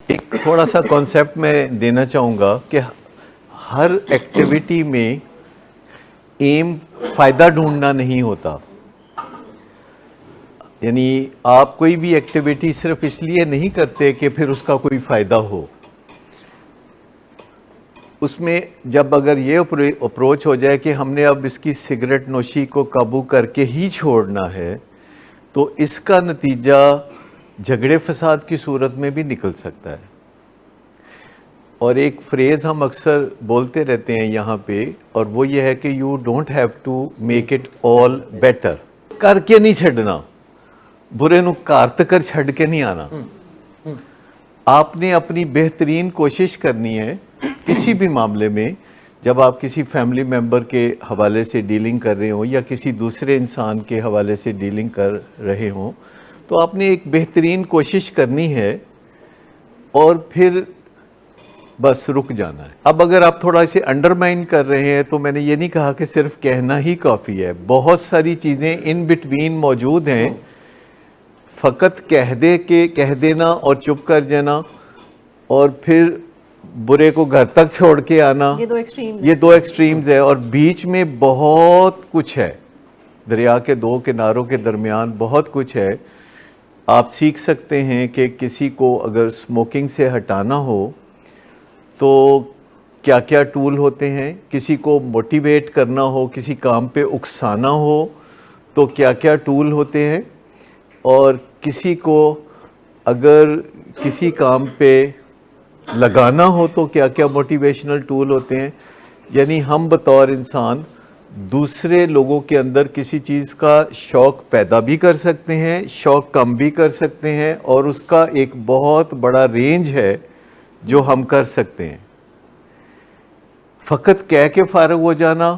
ایک تھوڑا سا کانسیپٹ میں دینا چاہوں گا کہ ہر ایکٹیویٹی میں ایم فائدہ ڈھونڈنا نہیں ہوتا. یعنی آپ کوئی بھی ایکٹیویٹی صرف اس لیے نہیں کرتے کہ پھر اس کا کوئی فائدہ ہو. اس میں جب اگر یہ اپروچ ہو جائے کہ ہم نے اب اس کی سگریٹ نوشی کو قابو کر کے ہی چھوڑنا ہے, تو اس کا نتیجہ جھگڑے فساد کی صورت میں بھی نکل سکتا ہے. اور ایک فریز ہم اکثر بولتے رہتے ہیں یہاں پہ, اور وہ یہ ہے کہ you don't have to make it all better. کر کے نہیں چھڈنا, برے نو کارت کر چھڈ کے نہیں آنا. آپ نے اپنی بہترین کوشش کرنی ہے کسی بھی معاملے میں. جب آپ کسی فیملی ممبر کے حوالے سے ڈیلنگ کر رہے ہوں یا کسی دوسرے انسان کے حوالے سے ڈیلنگ کر رہے ہوں, تو آپ نے ایک بہترین کوشش کرنی ہے اور پھر بس رک جانا ہے. اب اگر آپ تھوڑا اسے انڈرمائن کر رہے ہیں تو میں نے یہ نہیں کہا کہ صرف کہنا ہی کافی ہے, بہت ساری چیزیں ان بٹوین موجود ہیں. فقط کہہ دینا اور چپ کر جانا اور پھر برے کو گھر تک چھوڑ کے آنا, یہ دو ایکسٹریمز ہے. اور بیچ میں بہت کچھ ہے, دریا کے دو کناروں کے درمیان بہت کچھ ہے. آپ سیکھ سکتے ہیں کہ کسی کو اگر سموکنگ سے ہٹانا ہو تو کیا کیا ٹول ہوتے ہیں, کسی کو موٹیویٹ کرنا ہو, کسی کام پہ اکسانا ہو تو کیا کیا ٹول ہوتے ہیں, اور کسی کو اگر کسی کام پہ لگانا ہو تو کیا کیا موٹیویشنل ٹول ہوتے ہیں. یعنی ہم بطور انسان دوسرے لوگوں کے اندر کسی چیز کا شوق پیدا بھی کر سکتے ہیں, شوق کم بھی کر سکتے ہیں, اور اس کا ایک بہت بڑا رینج ہے جو ہم کر سکتے ہیں. فقط کہہ کے فارغ ہو جانا,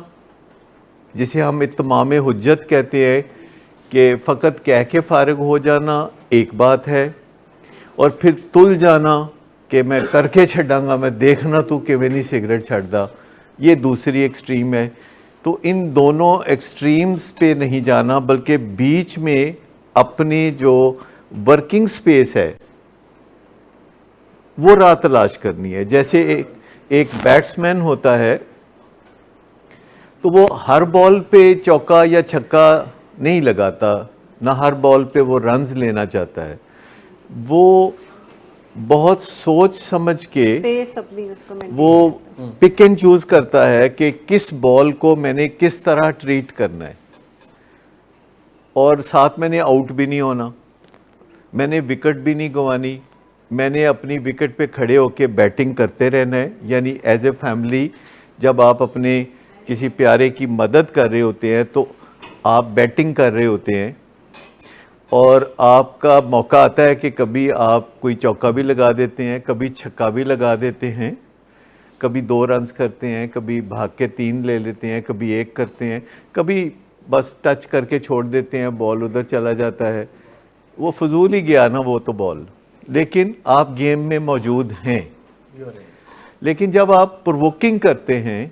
جسے ہم اتمام حجت کہتے ہیں, کہ فقط کہہ کے فارغ ہو جانا ایک بات ہے, اور پھر تل جانا کہ میں کر کے چھڈاں گا, میں دیکھنا تو کہ میں نہیں سگریٹ چھڈدا, یہ دوسری ایکسٹریم ہے. تو ان دونوں ایکسٹریمز پہ نہیں جانا, بلکہ بیچ میں اپنی جو ورکنگ سپیس ہے وہ راہ تلاش کرنی ہے. جیسے ایک بیٹسمین ہوتا ہے تو وہ ہر بال پہ چوکا یا چھکا نہیں لگاتا, نہ ہر بال پہ وہ رنز لینا چاہتا ہے. وہ بہت سوچ سمجھ کے وہ پک اینڈ چوز کرتا ہے کہ کس بال کو میں نے کس طرح ٹریٹ کرنا ہے, اور ساتھ میں نے آؤٹ بھی نہیں ہونا, میں نے وکٹ بھی نہیں گنوانی, میں نے اپنی وکٹ پہ کھڑے ہو کے بیٹنگ کرتے رہنا ہے. یعنی ایز اے فیملی جب آپ اپنے کسی پیارے کی مدد کر رہے ہوتے ہیں تو آپ بیٹنگ کر رہے ہوتے ہیں, اور آپ کا موقع آتا ہے کہ کبھی آپ کوئی چوکا بھی لگا دیتے ہیں, کبھی چھکا بھی لگا دیتے ہیں, کبھی 2 رنز کرتے ہیں, کبھی بھاگ کے 3 لے لیتے ہیں, کبھی 1 کرتے ہیں, کبھی بس ٹچ کر کے چھوڑ دیتے ہیں, بال ادھر چلا جاتا ہے, وہ فضول ہی گیا نا وہ تو بال, لیکن آپ گیم میں موجود ہیں. لیکن جب آپ پرووکنگ کرتے ہیں,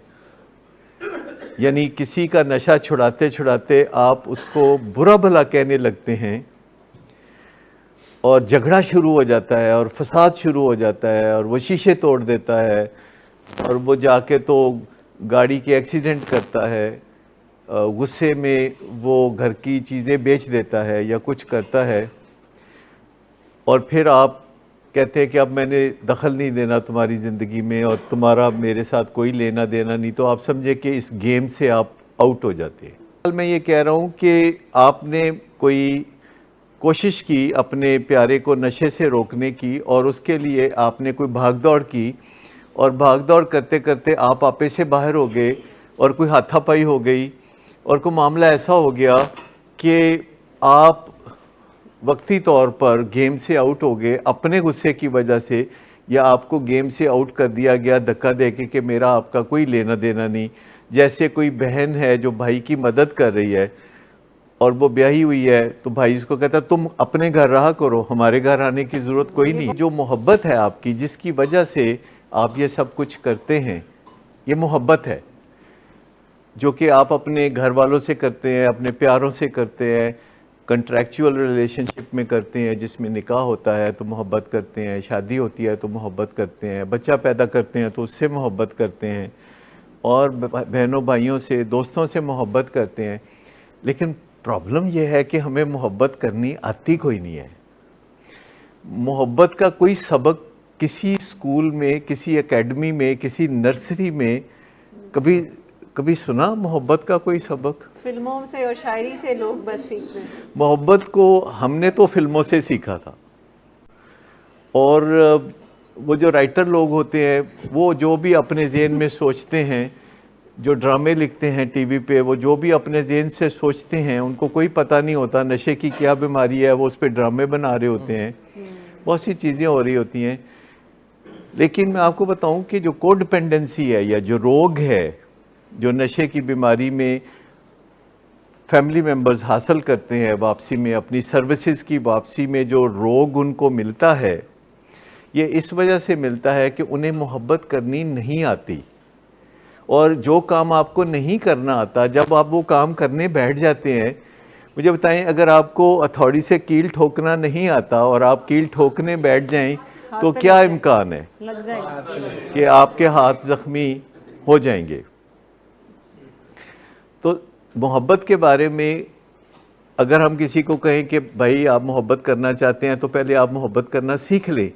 یعنی کسی کا نشہ چھڑاتے چھڑاتے آپ اس کو برا بھلا کہنے لگتے ہیں, اور جھگڑا شروع ہو جاتا ہے, اور فساد شروع ہو جاتا ہے, اور وہ شیشے توڑ دیتا ہے, اور وہ جا کے تو گاڑی کے ایکسیڈنٹ کرتا ہے, غصے میں وہ گھر کی چیزیں بیچ دیتا ہے یا کچھ کرتا ہے, اور پھر آپ کہتے ہیں کہ اب میں نے دخل نہیں دینا تمہاری زندگی میں اور تمہارا میرے ساتھ کوئی لینا دینا نہیں, تو آپ سمجھے کہ اس گیم سے آپ آؤٹ ہو جاتے ہیں. میں یہ کہہ رہا ہوں کہ آپ نے کوئی کوشش کی اپنے پیارے کو نشے سے روکنے کی, اور اس کے لیے آپ نے کوئی بھاگ دوڑ کی, اور بھاگ دوڑ کرتے کرتے آپ آپے سے باہر ہو گئے, اور کوئی ہاتھا پائی ہو گئی, اور کوئی معاملہ ایسا ہو گیا کہ آپ وقتی طور پر گیم سے آؤٹ ہو گئے اپنے غصے کی وجہ سے, یا آپ کو گیم سے آؤٹ کر دیا گیا دھکا دے کے کہ میرا آپ کا کوئی لینا دینا نہیں. جیسے کوئی بہن ہے جو بھائی کی مدد کر رہی ہے اور وہ بیاہی ہوئی ہے, تو بھائی اس کو کہتا ہے تم اپنے گھر رہا کرو, ہمارے گھر آنے کی ضرورت کوئی نہیں. جو محبت ہے آپ کی, جس کی وجہ سے آپ یہ سب کچھ کرتے ہیں, یہ محبت ہے جو کہ آپ اپنے گھر والوں سے کرتے ہیں, اپنے پیاروں سے کرتے ہیں, کنٹریکچول ریلیشن شپ میں کرتے ہیں جس میں نکاح ہوتا ہے تو محبت کرتے ہیں، شادی ہوتی ہے تو محبت کرتے ہیں، بچہ پیدا کرتے ہیں تو اس سے محبت کرتے ہیں، اور بہنوں بھائیوں سے، دوستوں سے محبت کرتے ہیں. لیکن پرابلم یہ ہے کہ ہمیں محبت کرنی آتی کوئی نہیں ہے. محبت کا کوئی سبق کسی اسکول میں، کسی اکیڈمی میں، کسی نرسری میں کبھی سنا محبت کا کوئی سبق؟ فلموں سے اور شاعری سے لوگ بس سیکھتے ہیں. محبت کو ہم نے تو فلموں سے سیکھا تھا، اور وہ جو رائٹر لوگ ہوتے ہیں وہ جو بھی اپنے ذہن میں سوچتے ہیں، جو ڈرامے لکھتے ہیں ٹی وی پہ، وہ جو بھی اپنے ذہن سے سوچتے ہیں ان کو کوئی پتہ نہیں ہوتا نشے کی کیا بیماری ہے، وہ اس پہ ڈرامے بنا رہے ہوتے ہیں، بہت سی چیزیں ہو رہی ہوتی ہیں. لیکن میں آپ کو بتاؤں کہ جو کو ڈپینڈنسی ہے یا جو روگ ہے جو نشے کی بیماری میں فیملی ممبرز حاصل کرتے ہیں واپسی میں، اپنی سروسز کی واپسی میں جو روگ ان کو ملتا ہے، یہ اس وجہ سے ملتا ہے کہ انہیں محبت کرنی نہیں آتی. اور جو کام آپ کو نہیں کرنا آتا، جب آپ وہ کام کرنے بیٹھ جاتے ہیں، مجھے بتائیں اگر آپ کو ہتھوڑی سے کیل ٹھوکنا نہیں آتا اور آپ کیل ٹھوکنے بیٹھ جائیں تو کیا امکان ہے کہ آپ کے ہاتھ زخمی ہو جائیں گے. تو محبت کے بارے میں اگر ہم کسی کو کہیں کہ بھائی آپ محبت کرنا چاہتے ہیں تو پہلے آپ محبت کرنا سیکھ لیں،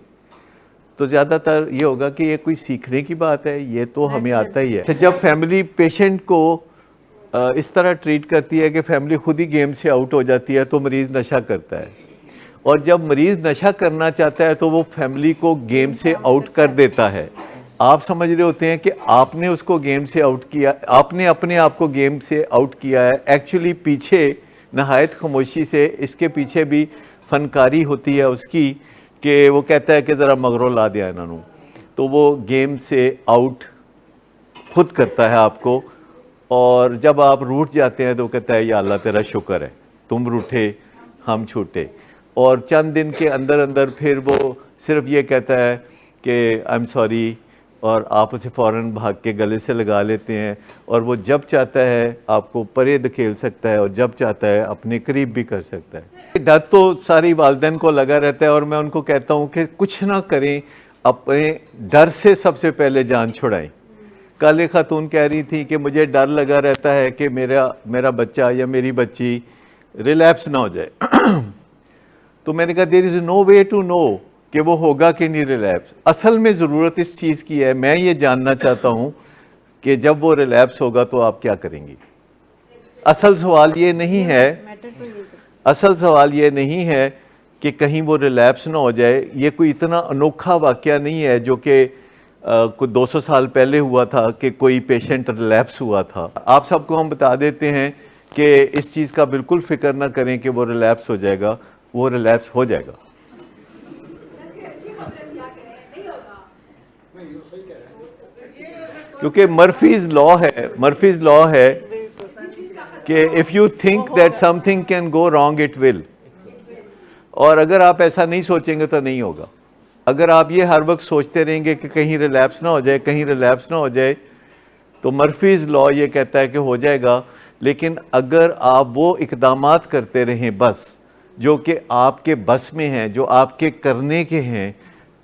تو زیادہ تر یہ ہوگا کہ یہ کوئی سیکھنے کی بات ہے، یہ تو ہمیں آتا ہی ہے. جب فیملی پیشنٹ کو اس طرح ٹریٹ کرتی ہے کہ فیملی خود ہی گیم سے آؤٹ ہو جاتی ہے تو مریض نشہ کرتا ہے، اور جب مریض نشہ کرنا چاہتا ہے تو وہ فیملی کو گیم سے آؤٹ کر دیتا ہے. آپ سمجھ رہے ہوتے ہیں کہ آپ نے اس کو گیم سے آؤٹ کیا، آپ نے اپنے آپ کو گیم سے آؤٹ کیا ہے. ایکچولی پیچھے نہایت خاموشی سے اس کے پیچھے بھی فنکاری ہوتی ہے اس کی، کہ وہ کہتا ہے کہ ذرا مغرو لا دیا انہوں نے، تو وہ گیم سے آؤٹ خود کرتا ہے آپ کو. اور جب آپ روٹھ جاتے ہیں تو وہ کہتا ہے یا اللہ تیرا شکر ہے تم روٹھے ہم چھوٹے. اور چند دن کے اندر اندر پھر وہ صرف یہ کہتا ہے کہ آئی ایم سوری، اور آپ اسے فوراً بھاگ کے گلے سے لگا لیتے ہیں، اور وہ جب چاہتا ہے آپ کو پرے دھکیل سکتا ہے اور جب چاہتا ہے اپنے قریب بھی کر سکتا ہے. ڈر تو ساری والدین کو لگا رہتا ہے، اور میں ان کو کہتا ہوں کہ کچھ نہ کریں، اپنے ڈر سے سب سے پہلے جان چھڑائیں. کل ایک خاتون کہہ رہی تھی کہ مجھے ڈر لگا رہتا ہے کہ میرا بچہ یا میری بچی ریلیپس نہ ہو جائے. تو میں نے کہا دیر از نو وے ٹو نو کہ وہ ہوگا کہ نہیں ریلیپس. اصل میں ضرورت اس چیز کی ہے، میں یہ جاننا چاہتا ہوں کہ جب وہ ریلیپس ہوگا تو آپ کیا کریں گی. اصل سوال یہ نہیں ہے کہ کہیں وہ ریلیپس نہ ہو جائے. یہ کوئی اتنا انوکھا واقعہ نہیں ہے جو کہ کوئی 200 سال پہلے ہوا تھا کہ کوئی پیشنٹ ریلیپس ہوا تھا. آپ سب کو ہم بتا دیتے ہیں کہ اس چیز کا بالکل فکر نہ کریں کہ وہ ریلیپس ہو جائے گا، وہ ریلیپس ہو جائے گا. کیونکہ مرفیز لا ہے کہ if you think that something can go wrong it will. اور اگر آپ ایسا نہیں سوچیں گے تو نہیں ہوگا. اگر آپ یہ ہر وقت سوچتے رہیں گے کہ کہیں ریلیپس نہ ہو جائے تو مرفیز لا یہ کہتا ہے کہ ہو جائے گا. لیکن اگر آپ وہ اقدامات کرتے رہیں بس جو کہ آپ کے بس میں ہیں، جو آپ کے کرنے کے ہیں،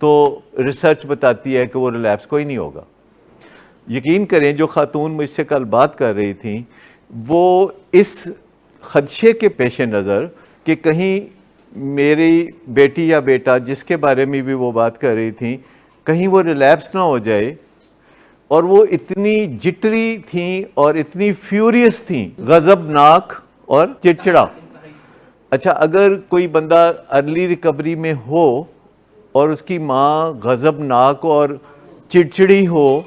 تو ریسرچ بتاتی ہے کہ وہ ریلیپس کوئی نہیں ہوگا. یقین کریں جو خاتون مجھ سے کل بات کر رہی تھیں وہ اس خدشے کے پیش نظر کہ کہیں میری بیٹی یا بیٹا جس کے بارے میں بھی وہ بات کر رہی تھیں کہیں وہ ریلیپس نہ ہو جائے، اور وہ اتنی جٹری تھیں اور اتنی فیوریس تھیں، غضبناک اور چڑچڑا. اچھا اگر کوئی بندہ ارلی ریکوری میں ہو اور اس کی ماں غضبناک اور چڑچڑی ہو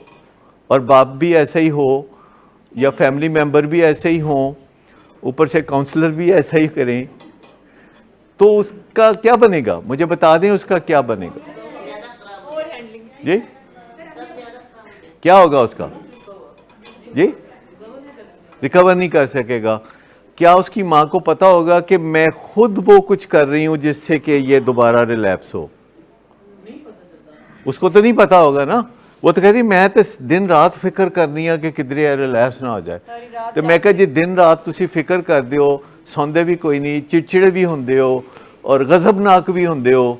اور باپ بھی ایسا ہی ہو یا فیملی ممبر بھی ایسے ہی ہوں، اوپر سے کاؤنسلر بھی ایسا ہی کریں، تو اس کا کیا بنے گا؟ مجھے بتا دیں اس کا کیا بنے گا. جی کیا ہوگا اس کا؟ جی ریکور نہیں کر سکے گا. کیا اس کی ماں کو پتا ہوگا کہ میں خود وہ کچھ کر رہی ہوں جس سے کہ یہ دوبارہ ریلیپس ہو؟ اس کو تو نہیں پتا ہوگا نا. وہ تو کہتی میں تو دن رات فکر کرنی ہے کہ کدھر ریلیپس نہ ہو جائے. تو میں کہا جی دن رات تسی فکر کر دیو ਸੌਂਦੇ ਵੀ ਕੋਈ ਨਹੀਂ, ਚਿੜਚਿੜੇ ਵੀ ਹੁੰਦੇ ਹੋ ਔਰ ਗਜ਼ਬਨਾਕ ਵੀ ਹੁੰਦੇ ਹੋ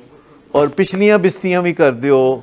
ਔਰ ਪਿਛਲੀਆਂ ਬਿਸਤੀਆਂ ਵੀ ਕਰਦੇ ਹੋ,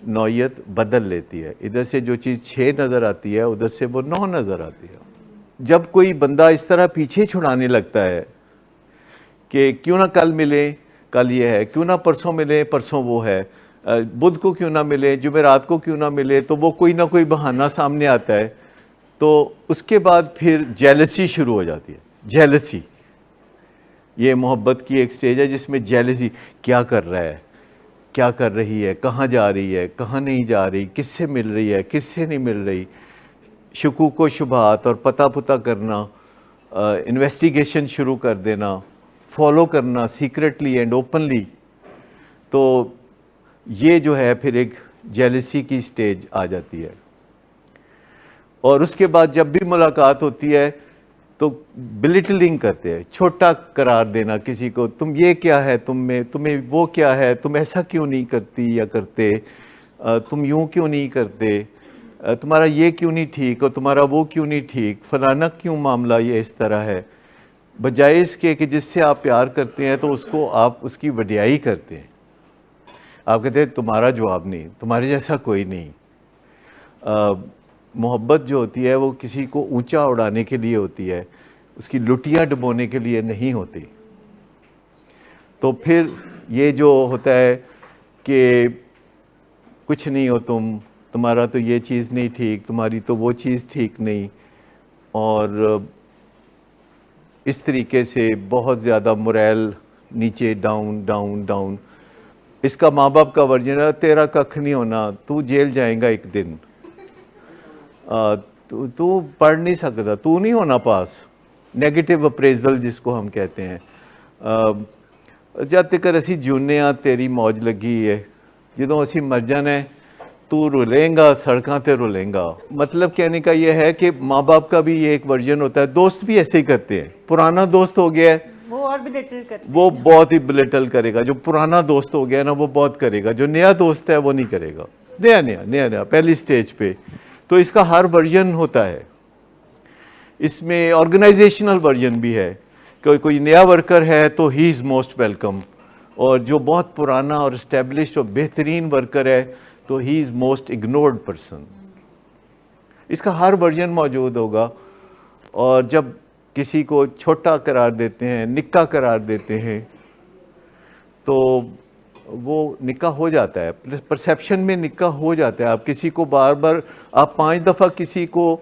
نوعیت بدل لیتی ہے. ادھر سے جو چیز 6 نظر آتی ہے ادھر سے وہ 9 نظر آتی ہے. جب کوئی بندہ اس طرح پیچھے چھڑانے لگتا ہے کہ کیوں نہ کل ملے کل یہ ہے, کیوں نہ پرسوں ملے پرسوں وہ ہے, بدھ کو کیوں نہ ملے جمعرات کو کیوں نہ ملے, تو وہ کوئی نہ کوئی بہانہ سامنے آتا ہے. تو اس کے بعد پھر جیلسی شروع ہو جاتی ہے. جیلسی یہ محبت کی ایک سٹیج ہے جس میں جیلسی, کیا کر رہا ہے, کیا کر رہی ہے, کہاں جا رہی ہے, کہاں نہیں جا رہی, کس سے مل رہی ہے, کس سے نہیں مل رہی, شکوک و شبہات اور پتہ پتہ کرنا, انویسٹیگیشن شروع کر دینا, فالو کرنا سیکرٹلی اینڈ اوپنلی. تو یہ جو ہے پھر ایک جیلسی کی سٹیج آ جاتی ہے. اور اس کے بعد جب بھی ملاقات ہوتی ہے تو بلیٹلنگ کرتے ہیں, چھوٹا قرار دینا کسی کو, تم یہ کیا ہے تم میں, تمہیں وہ کیا ہے, تم ایسا کیوں نہیں کرتی یا کرتے, تم یوں کیوں نہیں کرتے, تمہارا یہ کیوں نہیں ٹھیک اور تمہارا وہ کیوں نہیں ٹھیک, فلانا کیوں معاملہ یہ اس طرح ہے. بجائے اس کے کہ جس سے آپ پیار کرتے ہیں تو اس کو آپ اس کی وڈیائی کرتے ہیں. آپ کہتے ہیں تمہارا جواب نہیں, تمہارے جیسا کوئی نہیں. محبت جو ہوتی ہے وہ کسی کو اونچا اڑانے کے لیے ہوتی ہے, اس کی لٹیاں ڈبونے کے لیے نہیں ہوتی. تو پھر یہ جو ہوتا ہے کہ کچھ نہیں ہو تم, تمہارا تو یہ چیز نہیں ٹھیک, تمہاری تو وہ چیز ٹھیک نہیں, اور اس طریقے سے بہت زیادہ موریل نیچے, ڈاؤن ڈاؤن ڈاؤن. اس کا ماں باپ کا ورژن ہے تیرا ککھ نہیں ہونا, تو جیل جائیں گا ایک دن, تو پڑھ نہیں سکتا, تو نہیں ہونا پاس. نیگیٹو اپریزل جس کو ہم کہتے ہیں. جد تک اسی جیونے ہاں تیری موج لگی ہے, جدوں اسی مر جانا ہے تو رولیں گا سڑکاں تے رولیں گا. مطلب کہنے کا یہ ہے کہ ماں باپ کا بھی یہ ایک ورژن ہوتا ہے. دوست بھی ایسے ہی کرتے ہیں. پرانا دوست ہو گیا ہے وہ اور بلیٹل کرتے ہیں, وہ بہت ہی بلیٹل کرے گا. جو پرانا دوست ہو گیا نا وہ بہت کرے گا. جو نیا دوست ہے وہ نہیں کرے گا. نیا پہلی سٹیج پہ. تو اس کا ہر ورژن ہوتا ہے. اس میں آرگنائزیشنل ورژن بھی ہے کہ کوئی نیا ورکر ہے تو ہی از موسٹ ویلکم, اور جو بہت پرانا اور اسٹیبلشڈ اور بہترین ورکر ہے تو ہی از موسٹ اگنورڈ پرسن. اس کا ہر ورژن موجود ہوگا. اور جب کسی کو چھوٹا قرار دیتے ہیں, نکا قرار دیتے ہیں, تو وہ نکاح ہو جاتا ہے. پرسیپشن میں نکاح ہو جاتا ہے. آپ کسی کو بار بار, آپ 5 دفعہ کسی کو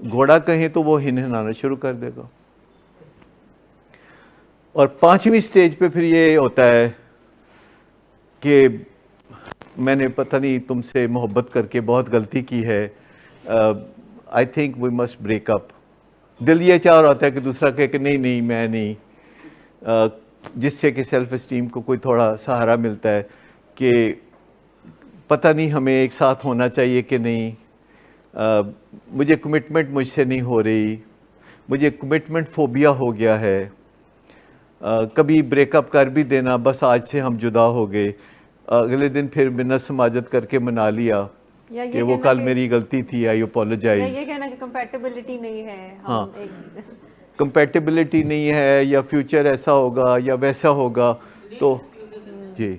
گھوڑا کہیں تو وہ ہنہنانا شروع کر دے گا. اور 5ویں سٹیج پہ پھر یہ ہوتا ہے کہ میں نے پتہ نہیں تم سے محبت کر کے بہت غلطی کی ہے, I think we must break up. دل یہ چاہ رہا ہوتا ہے کہ دوسرا کہے کہ نہیں میں نہیں, جس سے کہ سیلف اسٹیم کو کوئی تھوڑا سہارا ملتا ہے کہ پتہ نہیں ہمیں ایک ساتھ ہونا چاہیے کہ نہیں, مجھے کمٹمنٹ مجھ سے نہیں ہو رہی, مجھے کمٹمنٹ فوبیا ہو گیا ہے, کبھی بریک اپ کر بھی دینا, بس آج سے ہم جدا ہو گئے, اگلے دن پھر منت سماجت کر کے منا لیا کہ وہ کل میری غلطی تھی, آئی اپولوجائز. یہ کہنا کہ کمپیٹیبلٹی نہیں ہے, ہاں, کمپیٹیبلٹی نہیں ہے, یا فیوچر ایسا ہوگا یا ویسا ہوگا. تو جی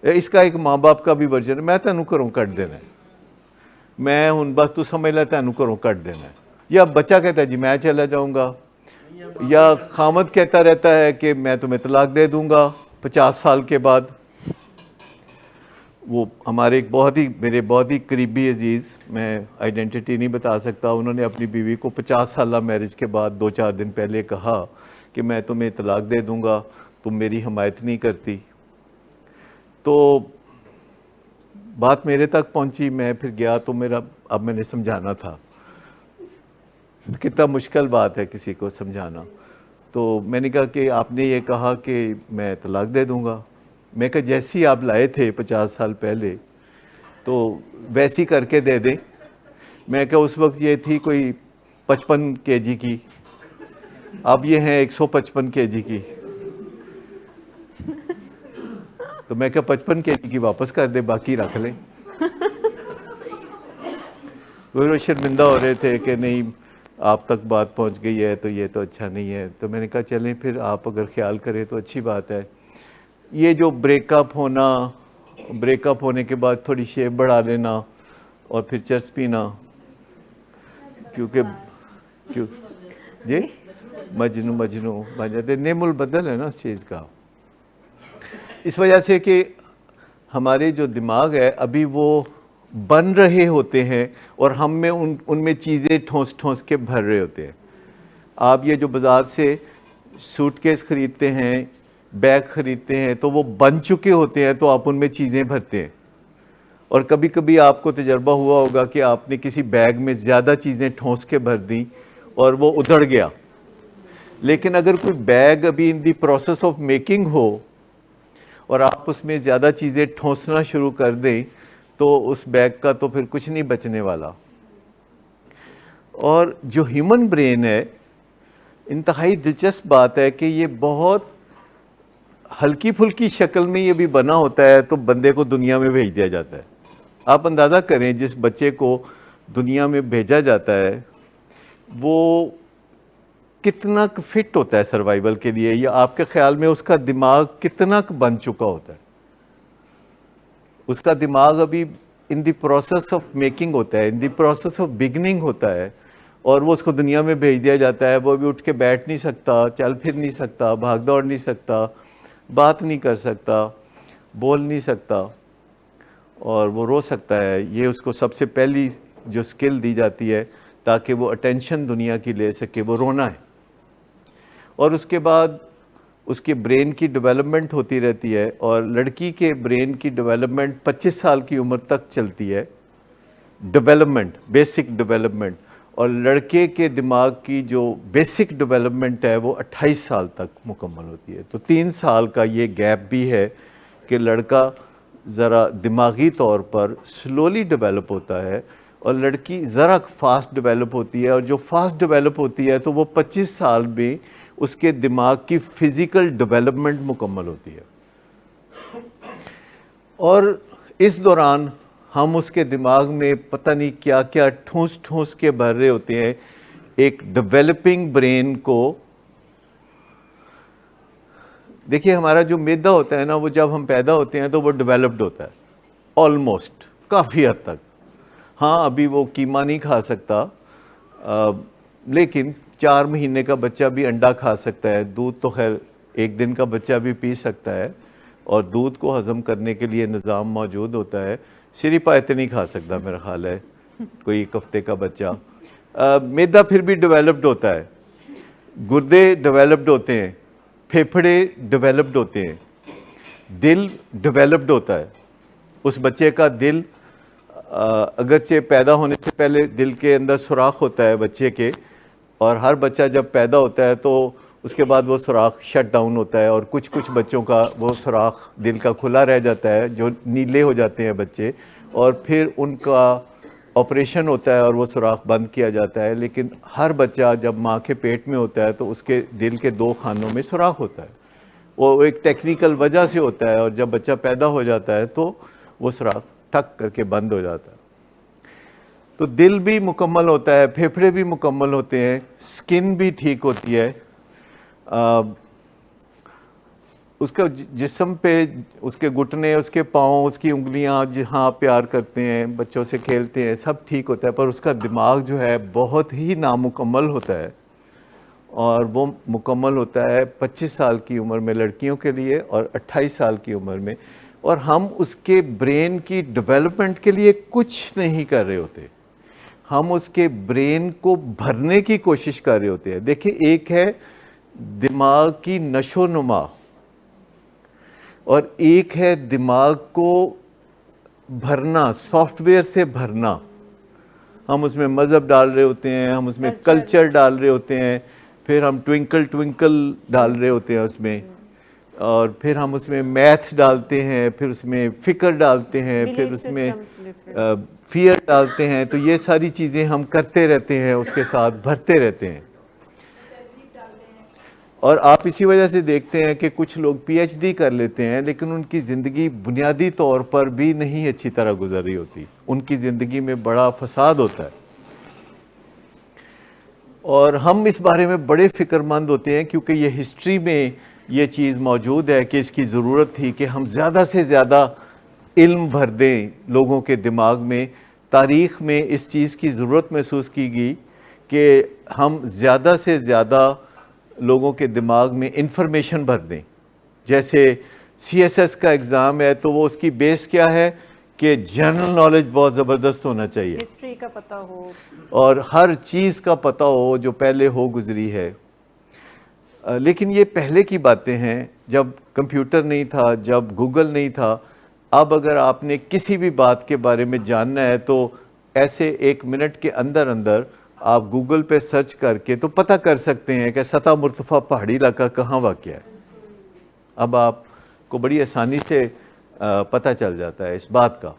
اس کا ایک ماں باپ کا بھی ورژن ہے, میں تینوں گھروں کٹ دینا ہے, میں ہوں بس تو سمجھ لے تینوں گھروں کٹ دینا ہے. یا بچہ کہتا ہے جی میں چلا جاؤں گا, یا خامد کہتا رہتا ہے کہ میں تمہیں طلاق دے دوں گا 50 سال کے بعد. وہ ہمارے ایک میرے بہت ہی قریبی عزیز, میں آئیڈینٹی نہیں بتا سکتا, انہوں نے اپنی بیوی کو 50 سالہ میرج کے بعد 2-4 دن پہلے کہا کہ میں تمہیں طلاق دے دوں گا, تم میری حمایت نہیں کرتی. تو بات میرے تک پہنچی, میں پھر گیا تو اب میں نے سمجھانا تھا. کتنا مشکل بات ہے کسی کو سمجھانا. تو میں نے کہا کہ آپ نے یہ کہا کہ میں طلاق دے دوں گا. میں کہا جیسی آپ لائے تھے 50 سال پہلے تو ویسی کر کے دے دیں. میں کہا اس وقت یہ تھی کوئی 55 kg کی, اب یہ ہیں 155 kg کی. تو میں کہا 55 kg کی واپس کر دے, باقی رکھ لیں. وہ شرمندہ ہو رہے تھے کہ نہیں آپ تک بات پہنچ گئی ہے تو یہ تو اچھا نہیں ہے. تو میں نے کہا چلیں پھر آپ اگر خیال کریں تو اچھی بات ہے. یہ جو بریک اپ ہونا بریک اپ ہونے کے بعد تھوڑی شیپ بڑھا لینا اور پھر چرس پینا، کیونکہ جی مجنو بن جاتے، نیم البدل ہے نا اس چیز کا، اس وجہ سے کہ ہمارے جو دماغ ہے ابھی وہ بن رہے ہوتے ہیں اور ہم میں ان میں چیزیں ٹھونس کے بھر رہے ہوتے ہیں. آپ یہ جو بازار سے سوٹ کیس خریدتے ہیں، بیگ خریدتے ہیں، تو وہ بن چکے ہوتے ہیں تو آپ ان میں چیزیں بھرتے ہیں. اور کبھی کبھی آپ کو تجربہ ہوا ہوگا کہ آپ نے کسی بیگ میں زیادہ چیزیں ٹھونس کے بھر دیں اور وہ ادھڑ گیا. لیکن اگر کوئی بیگ ابھی ان دی پروسیس آف میکنگ ہو اور آپ اس میں زیادہ چیزیں ٹھونسنا شروع کر دیں تو اس بیگ کا تو پھر کچھ نہیں بچنے والا. اور جو ہیومن برین ہے، انتہائی دلچسپ بات ہے کہ یہ بہت ہلکی پھلکی شکل میں یہ بھی بنا ہوتا ہے تو بندے کو دنیا میں بھیج دیا جاتا ہے. آپ اندازہ کریں جس بچے کو دنیا میں بھیجا جاتا ہے وہ کتنا فٹ ہوتا ہے سروائیول کے لیے، یا آپ کے خیال میں اس کا دماغ کتنا بن چکا ہوتا ہے؟ اس کا دماغ ابھی ان دی پروسیس آف میکنگ ہوتا ہے، ان دی پروسیس آف بگننگ ہوتا ہے، اور وہ اس کو دنیا میں بھیج دیا جاتا ہے. وہ ابھی اٹھ کے بیٹھ نہیں سکتا، چل پھر نہیں سکتا، بھاگ دوڑ نہیں سکتا، بات نہیں کر سکتا، بول نہیں سکتا، اور وہ رو سکتا ہے. یہ اس کو سب سے پہلی جو سکل دی جاتی ہے تاکہ وہ اٹینشن دنیا کی لے سکے، وہ رونا ہے. اور اس کے بعد اس کے برین کی ڈیولپمنٹ ہوتی رہتی ہے، اور لڑکی کے برین کی ڈیولپمنٹ 25 سال کی عمر تک چلتی ہے، ڈیولپمنٹ، بیسک ڈیولپمنٹ. اور لڑکے کے دماغ کی جو بیسک ڈیولپمنٹ ہے وہ 28 سال تک مکمل ہوتی ہے. تو 3 سال کا یہ گیپ بھی ہے کہ لڑکا ذرا دماغی طور پر سلولی ڈیولپ ہوتا ہے اور لڑکی ذرا فاسٹ ڈیولپ ہوتی ہے. اور جو فاسٹ ڈیولپ ہوتی ہے تو وہ 25 سال میں اس کے دماغ کی فزیکل ڈیولپمنٹ مکمل ہوتی ہے. اور اس دوران ہم اس کے دماغ میں پتہ نہیں کیا کیا ٹھونس کے بھر رہے ہوتے ہیں. ایک ڈیولپنگ برین کو دیکھیے، ہمارا جو معدہ ہوتا ہے نا، وہ جب ہم پیدا ہوتے ہیں تو وہ ڈیولپڈ ہوتا ہے آلموسٹ، کافی حد تک. ہاں ابھی وہ قیمہ نہیں کھا سکتا، لیکن 4 مہینے کا بچہ بھی انڈا کھا سکتا ہے. دودھ تو خیر 1 دن کا بچہ بھی پی سکتا ہے، اور دودھ کو ہضم کرنے کے لیے نظام موجود ہوتا ہے. صرف آیت نہیں کھا سکتا میرا خیال ہے کوئی 1 ہفتے کا بچہ. معدہ پھر بھی ڈیولپڈ ہوتا ہے، گردے ڈیولپڈ ہوتے ہیں، پھیپھڑے ڈیولپڈ ہوتے ہیں، دل ڈیولپڈ ہوتا ہے. اس بچے کا دل اگرچہ پیدا ہونے سے پہلے دل کے اندر سوراخ ہوتا ہے بچے کے، اور ہر بچہ جب پیدا ہوتا ہے تو اس کے بعد وہ سوراخ شٹ ڈاؤن ہوتا ہے، اور کچھ بچوں کا وہ سوراخ دل کا کھلا رہ جاتا ہے، جو نیلے ہو جاتے ہیں بچے، اور پھر ان کا آپریشن ہوتا ہے اور وہ سوراخ بند کیا جاتا ہے. لیکن ہر بچہ جب ماں کے پیٹ میں ہوتا ہے تو اس کے دل کے 2 خانوں میں سوراخ ہوتا ہے. وہ ایک ٹیکنیکل وجہ سے ہوتا ہے، اور جب بچہ پیدا ہو جاتا ہے تو وہ سوراخ ٹھک کر کے بند ہو جاتا ہے. تو دل بھی مکمل ہوتا ہے، پھیپھڑے بھی مکمل ہوتے ہیں، سکن بھی ٹھیک ہوتی ہے. اس کا جسم پہ اس کے گھٹنے، اس کے پاؤں، اس کی انگلیاں جہاں پیار کرتے ہیں، بچوں سے کھیلتے ہیں، سب ٹھیک ہوتا ہے. پر اس کا دماغ جو ہے بہت ہی نامکمل ہوتا ہے، اور وہ مکمل ہوتا ہے 25 سال کی عمر میں لڑکیوں کے لیے اور 28 سال کی عمر میں. اور ہم اس کے برین کی ڈیولپمنٹ کے لیے کچھ نہیں کر رہے ہوتے، ہم اس کے برین کو بھرنے کی کوشش کر رہے ہوتے ہیں. دیکھیں، ایک ہے دماغ کی نشو و نما، اور ایک ہے دماغ کو بھرنا، سافٹ ویئر سے بھرنا. ہم اس میں مذہب ڈال رہے ہوتے ہیں، ہم اس میں کلچر ڈال رہے ہوتے ہیں، پھر ہم ٹوئنکل ڈال رہے ہوتے ہیں اس میں، اور پھر ہم اس میں میتھ ڈالتے ہیں، پھر اس میں فکر ڈالتے ہیں، پھر اس میں فیئر ڈالتے ہیں. تو یہ ساری چیزیں ہم کرتے رہتے ہیں، اس کے ساتھ بھرتے رہتے ہیں. اور آپ اسی وجہ سے دیکھتے ہیں کہ کچھ لوگ پی ایچ ڈی کر لیتے ہیں لیکن ان کی زندگی بنیادی طور پر بھی نہیں اچھی طرح گزر رہی ہوتی، ان کی زندگی میں بڑا فساد ہوتا ہے. اور ہم اس بارے میں بڑے فکر مند ہوتے ہیں کیونکہ یہ ہسٹری میں یہ چیز موجود ہے کہ اس کی ضرورت تھی کہ ہم زیادہ سے زیادہ علم بھر دیں لوگوں کے دماغ میں. تاریخ میں اس چیز کی ضرورت محسوس کی گئی کہ ہم زیادہ سے زیادہ لوگوں کے دماغ میں انفارمیشن بھر دیں. جیسے سی ایس ایس کا ایگزام ہے تو وہ اس کی بیس کیا ہے کہ جنرل نالج بہت زبردست ہونا چاہیے, ہسٹری کا پتہ ہو, اور ہر چیز کا پتہ ہو جو پہلے ہو گزری ہے. لیکن یہ پہلے کی باتیں ہیں, جب کمپیوٹر نہیں تھا, جب گوگل نہیں تھا. اب اگر آپ نے کسی بھی بات کے بارے میں جاننا ہے تو ایسے 1 منٹ کے اندر اندر آپ گوگل پہ سرچ کر کے تو پتہ کر سکتے ہیں کہ سطح مرتفع پہاڑی علاقہ کہاں واقع ہے. اب آپ کو بڑی آسانی سے پتہ چل جاتا ہے اس بات کا.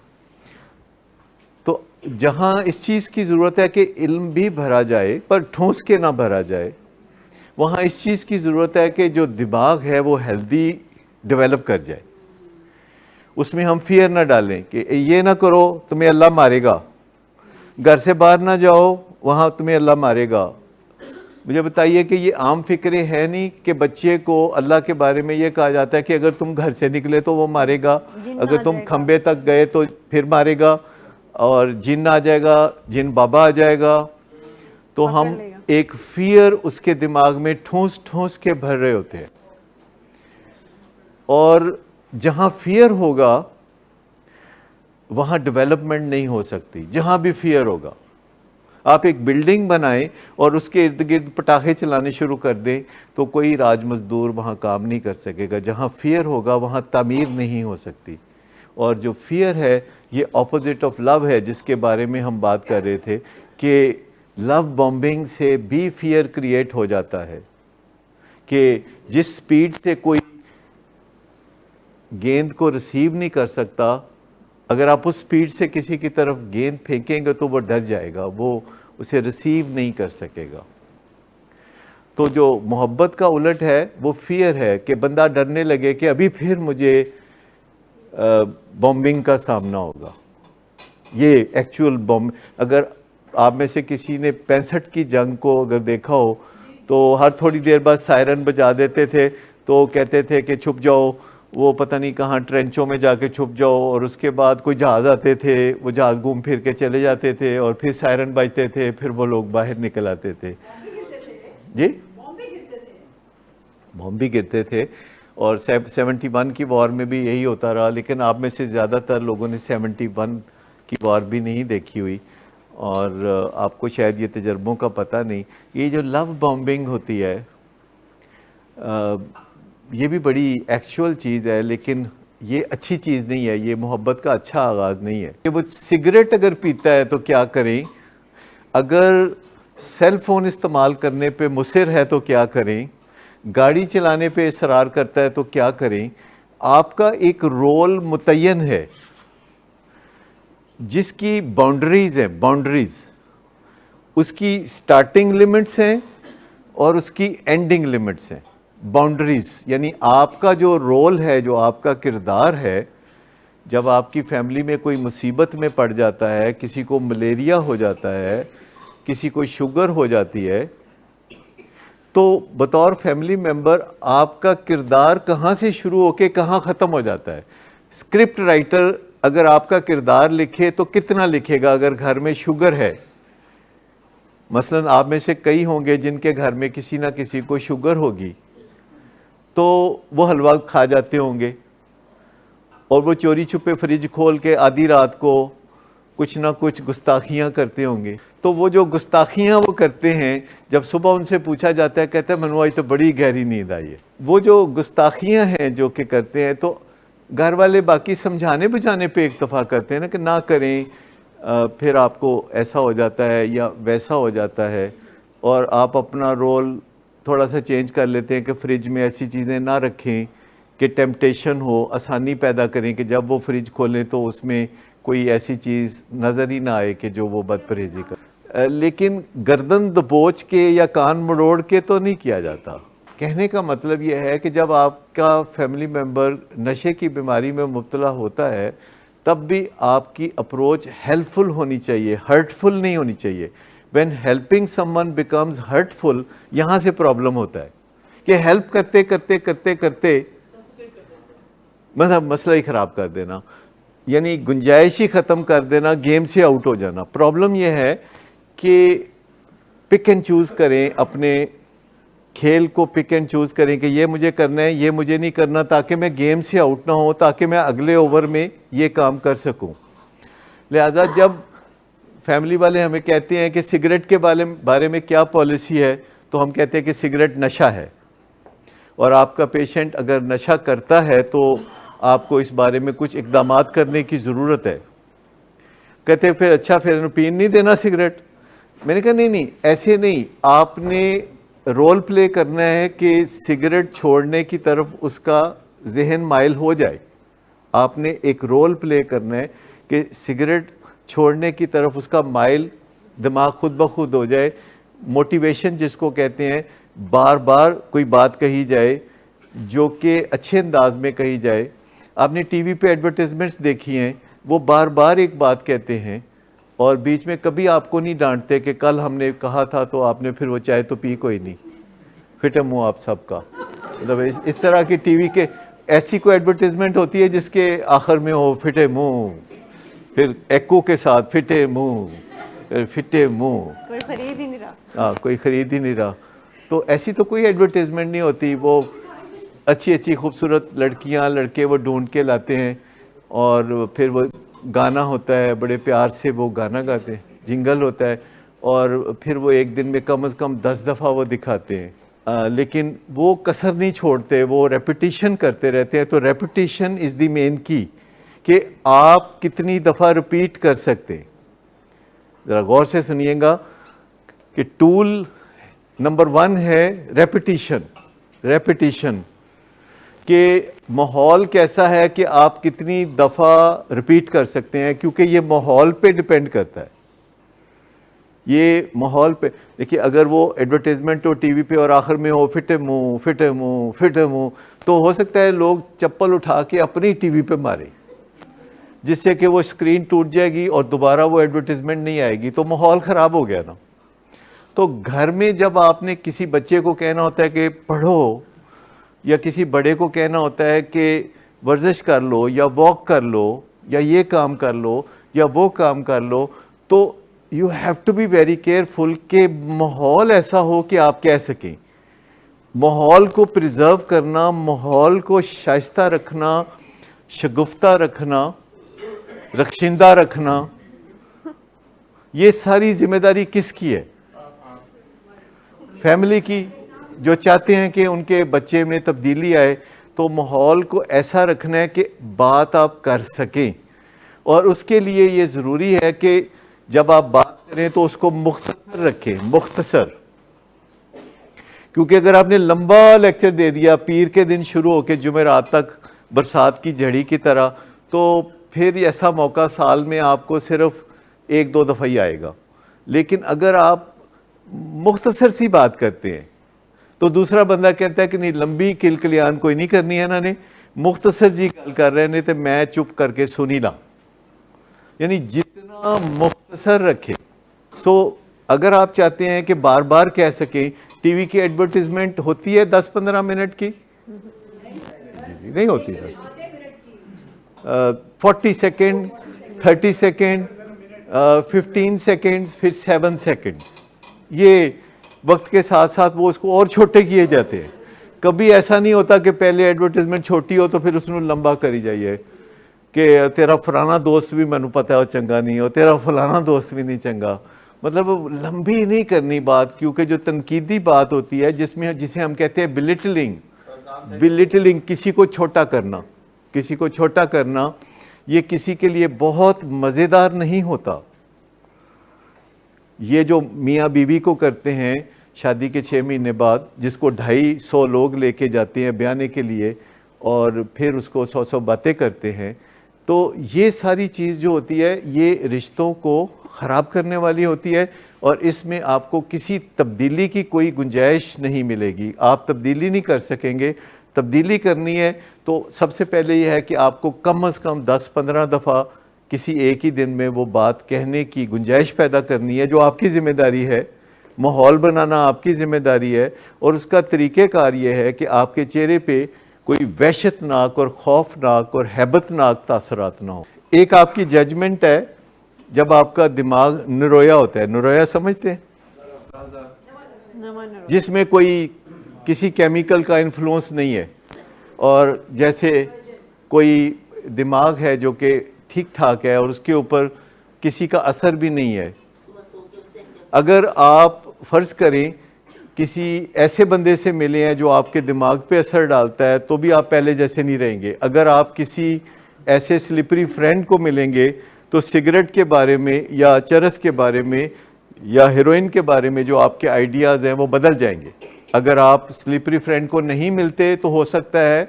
تو جہاں اس چیز کی ضرورت ہے کہ علم بھی بھرا جائے پر ٹھونس کے نہ بھرا جائے, وہاں اس چیز کی ضرورت ہے کہ جو دماغ ہے وہ ہیلدی ڈیولپ کر جائے. اس میں ہم فیئر نہ ڈالیں کہ یہ نہ کرو تمہیں اللہ مارے گا, گھر سے باہر نہ جاؤ وہاں تمہیں اللہ مارے گا. مجھے بتائیے کہ یہ عام فکریں ہے نہیں کہ بچے کو اللہ کے بارے میں یہ کہا جاتا ہے کہ اگر تم گھر سے نکلے تو وہ مارے گا, اگر تم کھمبے تک گئے تو پھر مارے گا, اور جن آ جائے گا, جن بابا آ جائے گا. تو ہم ایک فیئر اس کے دماغ میں ٹھونس ٹھونس کے بھر رہے ہوتے ہیں. اور جہاں فیئر ہوگا وہاں ڈیولپمنٹ نہیں ہو سکتی. جہاں بھی فیئر ہوگا, آپ ایک بلڈنگ بنائیں اور اس کے ارد گرد پٹاخے چلانے شروع کر دیں تو کوئی راج مزدور وہاں کام نہیں کر سکے گا. جہاں فیئر ہوگا وہاں تعمیر نہیں ہو سکتی. اور جو فیئر ہے یہ اپوزٹ آف لو ہے, جس کے بارے میں ہم بات کر رہے تھے کہ لو بومبنگ سے بھی فیئر کریٹ ہو جاتا ہے کہ جس سپیڈ سے کوئی گیند کو ریسیو نہیں کر سکتا, اگر آپ اس سپیڈ سے کسی کی طرف گیند پھینکیں گے تو وہ ڈر جائے گا, وہ اسے ریسیو نہیں کر سکے گا. تو جو محبت کا الٹ ہے وہ فیئر ہے کہ بندہ ڈرنے لگے کہ ابھی پھر مجھے بومبنگ کا سامنا ہوگا. یہ ایکچول بومب, اگر آپ میں سے کسی نے 65 کی جنگ کو اگر دیکھا ہو تو ہر تھوڑی دیر بعد سائرن بجا دیتے تھے تو کہتے تھے کہ چھپ جاؤ, وہ پتہ نہیں کہاں ٹرینچوں میں جا کے چھپ جاؤ, اور اس کے بعد کوئی جہاز آتے تھے, وہ جہاز گھوم پھر کے چلے جاتے تھے اور پھر سائرن بجتے تھے, پھر وہ لوگ باہر نکل آتے تھے. جی بم بھی گرتے تھے, اور 71 کی وار میں بھی یہی ہوتا رہا. لیکن آپ میں سے زیادہ تر لوگوں نے 71 کی وار بھی نہیں دیکھی ہوئی, اور آپ کو شاید یہ تجربوں کا پتہ نہیں. یہ جو لو بومبنگ ہوتی ہے یہ بھی بڑی ایکچول چیز ہے, لیکن یہ اچھی چیز نہیں ہے, یہ محبت کا اچھا آغاز نہیں ہے. کہ وہ سگریٹ اگر پیتا ہے تو کیا کریں, اگر سیل فون استعمال کرنے پہ مصر ہے تو کیا کریں, گاڑی چلانے پہ اصرار کرتا ہے تو کیا کریں. آپ کا ایک رول متعین ہے جس کی باؤنڈریز ہیں, باؤنڈریز اس کی سٹارٹنگ لمٹس ہیں اور اس کی اینڈنگ لمٹس ہیں. باؤنڈریز یعنی آپ کا جو رول ہے, جو آپ کا کردار ہے, جب آپ کی فیملی میں کوئی مصیبت میں پڑ جاتا ہے, کسی کو ملیریا ہو جاتا ہے, کسی کو شوگر ہو جاتی ہے, تو بطور فیملی ممبر آپ کا کردار کہاں سے شروع ہو کے کہاں ختم ہو جاتا ہے. اسکرپٹ رائٹر اگر آپ کا کردار لکھے تو کتنا لکھے گا اگر گھر میں شوگر ہے. مثلاً آپ میں سے کئی ہوں گے جن کے گھر میں کسی نہ کسی کو شوگر ہوگی, تو وہ حلوہ کھا جاتے ہوں گے, اور وہ چوری چھپے فریج کھول کے آدھی رات کو کچھ نہ کچھ گستاخیاں کرتے ہوں گے. تو وہ جو گستاخیاں وہ کرتے ہیں, جب صبح ان سے پوچھا جاتا ہے کہتے ہیں منو آج تو بڑی گہری نیند آئی ہے. وہ جو گستاخیاں ہیں جو کہ کرتے ہیں, تو گھر والے باقی سمجھانے بجھانے پہ اکتفا کرتے ہیں نا کہ نہ کریں, پھر آپ کو ایسا ہو جاتا ہے یا ویسا ہو جاتا ہے, اور آپ اپنا رول تھوڑا سا چینج کر لیتے ہیں کہ فریج میں ایسی چیزیں نہ رکھیں کہ ٹیمپٹیشن ہو, آسانی پیدا کریں کہ جب وہ فریج کھولیں تو اس میں کوئی ایسی چیز نظر ہی نہ آئے کہ جو وہ بد پرہیزی کر. لیکن گردن دبوچ کے یا کان مڑوڑ کے تو نہیں کیا جاتا. کہنے کا مطلب یہ ہے کہ جب آپ کا فیملی ممبر نشے کی بیماری میں مبتلا ہوتا ہے تب بھی آپ کی اپروچ ہیلپ فل ہونی چاہیے, ہرٹ فل نہیں ہونی چاہیے. when helping someone becomes hurtful, یہاں سے پرابلم ہوتا ہے کہ ہیلپ کرتے کرتے کرتے کرتے مطلب مسئلہ ہی خراب کر دینا. یعنی گنجائش ہی ختم کر دینا, گیم سے آؤٹ ہو جانا. پرابلم یہ ہے کہ پک اینڈ چوز کریں, اپنے کھیل کو پک اینڈ چوز کریں کہ یہ مجھے کرنا ہے, یہ مجھے نہیں کرنا, تاکہ میں گیم سے آؤٹ نہ ہوں, تاکہ میں اگلے اوور میں یہ کام کر سکوں. لہذا جب فیملی والے ہمیں کہتے ہیں کہ سگریٹ کے بارے میں کیا پالیسی ہے, تو ہم کہتے ہیں کہ سگریٹ نشہ ہے, اور آپ کا پیشنٹ اگر نشہ کرتا ہے تو آپ کو اس بارے میں کچھ اقدامات کرنے کی ضرورت ہے. کہتے ہیں پھر اچھا پھر پین نہیں دینا سگریٹ. میں نے کہا نہیں, ایسے نہیں, آپ نے رول پلے کرنا ہے کہ سگریٹ چھوڑنے کی طرف اس کا ذہن مائل ہو جائے. آپ نے ایک رول پلے کرنا ہے کہ سگریٹ چھوڑنے کی طرف اس کا مائل دماغ خود بخود ہو جائے. موٹیویشن جس کو کہتے ہیں, بار بار کوئی بات کہی جائے جو کہ اچھے انداز میں کہی جائے. آپ نے ٹی وی پہ ایڈورٹیزمنٹس دیکھی ہیں, وہ بار بار ایک بات کہتے ہیں اور بیچ میں کبھی آپ کو نہیں ڈانٹتے کہ کل ہم نے کہا تھا تو آپ نے پھر وہ چائے تو پی کوئی نہیں, فٹے منہ آپ سب کا. مطلب اس طرح کی ٹی وی کے ایسی کوئی ایڈورٹیزمنٹ ہوتی ہے جس کے آخر میں ہو فٹے منہ, پھر ایکو کے ساتھ فٹے منہ, فٹے منہ, کوئی خرید ہی نہیں رہا. ہاں, کوئی خرید ہی نہیں رہا. تو ایسی تو کوئی ایڈورٹیزمنٹ نہیں ہوتی. وہ اچھی اچھی خوبصورت لڑکیاں لڑکے وہ ڈھونڈ کے لاتے ہیں, اور پھر وہ گانا ہوتا ہے, بڑے پیار سے وہ گانا گاتے ہیں, جنگل ہوتا ہے, اور پھر وہ ایک دن میں کم از کم 10 دفعہ وہ دکھاتے ہیں. لیکن وہ کسر نہیں چھوڑتے, وہ ریپیٹیشن کرتے رہتے ہیں. تو ریپیٹیشن از دی مین کی, کہ آپ کتنی دفعہ ریپیٹ کر سکتے. ذرا غور سے سنیے گا کہ ٹول نمبر 1 ہے ریپیٹیشن. ریپیٹیشن کہ ماحول کیسا ہے کہ آپ کتنی دفعہ ریپیٹ کر سکتے ہیں, کیونکہ یہ ماحول پہ ڈیپینڈ کرتا ہے. یہ ماحول پہ دیکھیے, اگر وہ ایڈورٹیزمنٹ ہو ٹی وی پہ اور آخر میں ہو فٹے منہ فٹے منہ فٹے منہ, تو ہو سکتا ہے لوگ چپل اٹھا کے اپنی ٹی وی پہ مارے, جس سے کہ وہ اسکرین ٹوٹ جائے گی اور دوبارہ وہ ایڈورٹیزمنٹ نہیں آئے گی. تو ماحول خراب ہو گیا نا. تو گھر میں جب آپ نے کسی بچے کو کہنا ہوتا ہے کہ پڑھو, یا کسی بڑے کو کہنا ہوتا ہے کہ ورزش کر لو, یا واک کر لو, یا یہ کام کر لو, یا وہ کام کر لو, تو you have to be very careful کہ ماحول ایسا ہو کہ آپ کہہ سکیں. ماحول کو پریزرو کرنا, ماحول کو شائستہ رکھنا, شگفتہ رکھنا, رخشندہ رکھنا, یہ ساری ذمہ داری کس کی ہے؟ فیملی کی, جو چاہتے ہیں کہ ان کے بچے میں تبدیلی آئے. تو ماحول کو ایسا رکھنا ہے کہ بات آپ کر سکیں, اور اس کے لیے یہ ضروری ہے کہ جب آپ بات کریں تو اس کو مختصر رکھیں, مختصر. کیونکہ اگر آپ نے لمبا لیکچر دے دیا پیر کے دن شروع ہو کے جمعرات تک برسات کی جھڑی کی طرح, تو پھر ایسا موقع سال میں آپ کو صرف 1-2 دفعہ ہی آئے گا. لیکن اگر آپ مختصر سی بات کرتے ہیں تو دوسرا بندہ کہتا ہے کہ نہیں, لمبی کلکلیان کوئی نہیں کرنی ہے نا نے, مختصر جی گل کر رہے نے, تو میں چپ کر کے سنی لا. یعنی جتنا مختصر رکھے. سو اگر آپ چاہتے ہیں کہ بار بار کہہ سکیں, ٹی وی کی ایڈورٹیزمنٹ ہوتی ہے 10-15 منٹ کی, نہیں ہوتی ہے, 40 سیکنڈ, 30 سیکنڈ, 15 سیکنڈ, پھر 7 سیکنڈ. یہ وقت کے ساتھ ساتھ وہ اس کو اور چھوٹے کیے جاتے ہیں. کبھی ایسا نہیں ہوتا کہ پہلے ایڈورٹیزمنٹ چھوٹی ہو تو پھر اس نے لمبا کری جائیے کہ تیرا فلانا دوست بھی مینوں پتہ ہے وہ چنگا نہیں ہو, تیرا فلانا دوست بھی نہیں چنگا. مطلب لمبی نہیں کرنی بات, کیونکہ جو تنقیدی بات ہوتی ہے جسے ہم کہتے ہیں بلٹلنگ, کسی کو چھوٹا کرنا, کسی کو چھوٹا کرنا, یہ کسی کے لیے بہت مزیدار نہیں ہوتا. یہ جو میاں بیوی کو کرتے ہیں شادی کے 6 مہینے بعد, جس کو 250 لوگ لے کے جاتے ہیں بیانے کے لیے, اور پھر اس کو 100 باتیں کرتے ہیں, تو یہ ساری چیز جو ہوتی ہے یہ رشتوں کو خراب کرنے والی ہوتی ہے, اور اس میں آپ کو کسی تبدیلی کی کوئی گنجائش نہیں ملے گی. آپ تبدیلی نہیں کر سکیں گے. تبدیلی کرنی ہے تو سب سے پہلے یہ ہے کہ آپ کو کم از کم 10-15 دفعہ کسی ایک ہی دن میں وہ بات کہنے کی گنجائش پیدا کرنی ہے, جو آپ کی ذمہ داری ہے. ماحول بنانا آپ کی ذمہ داری ہے, اور اس کا طریقہ کار یہ ہے کہ آپ کے چہرے پہ کوئی وحشتناک اور خوفناک اور ہیبتناک تاثرات نہ ہوں. ایک آپ کی ججمنٹ ہے جب آپ کا دماغ نرویا ہوتا ہے. نرویا سمجھتے ہیں؟ جس میں کوئی کسی کیمیکل کا انفلوئنس نہیں ہے، اور جیسے کوئی دماغ ہے جو کہ ٹھیک ٹھاک ہے اور اس کے اوپر کسی کا اثر بھی نہیں ہے. اگر آپ فرض کریں کسی ایسے بندے سے ملے ہیں جو آپ کے دماغ پہ اثر ڈالتا ہے تو بھی آپ پہلے جیسے نہیں رہیں گے. اگر آپ کسی ایسے سلپری فرینڈ کو ملیں گے تو سگریٹ کے بارے میں یا چرس کے بارے میں یا ہیروئن کے بارے میں جو آپ کے آئیڈیاز ہیں وہ بدل جائیں گے. اگر آپ سلپری فرینڈ کو نہیں ملتے تو ہو سکتا ہے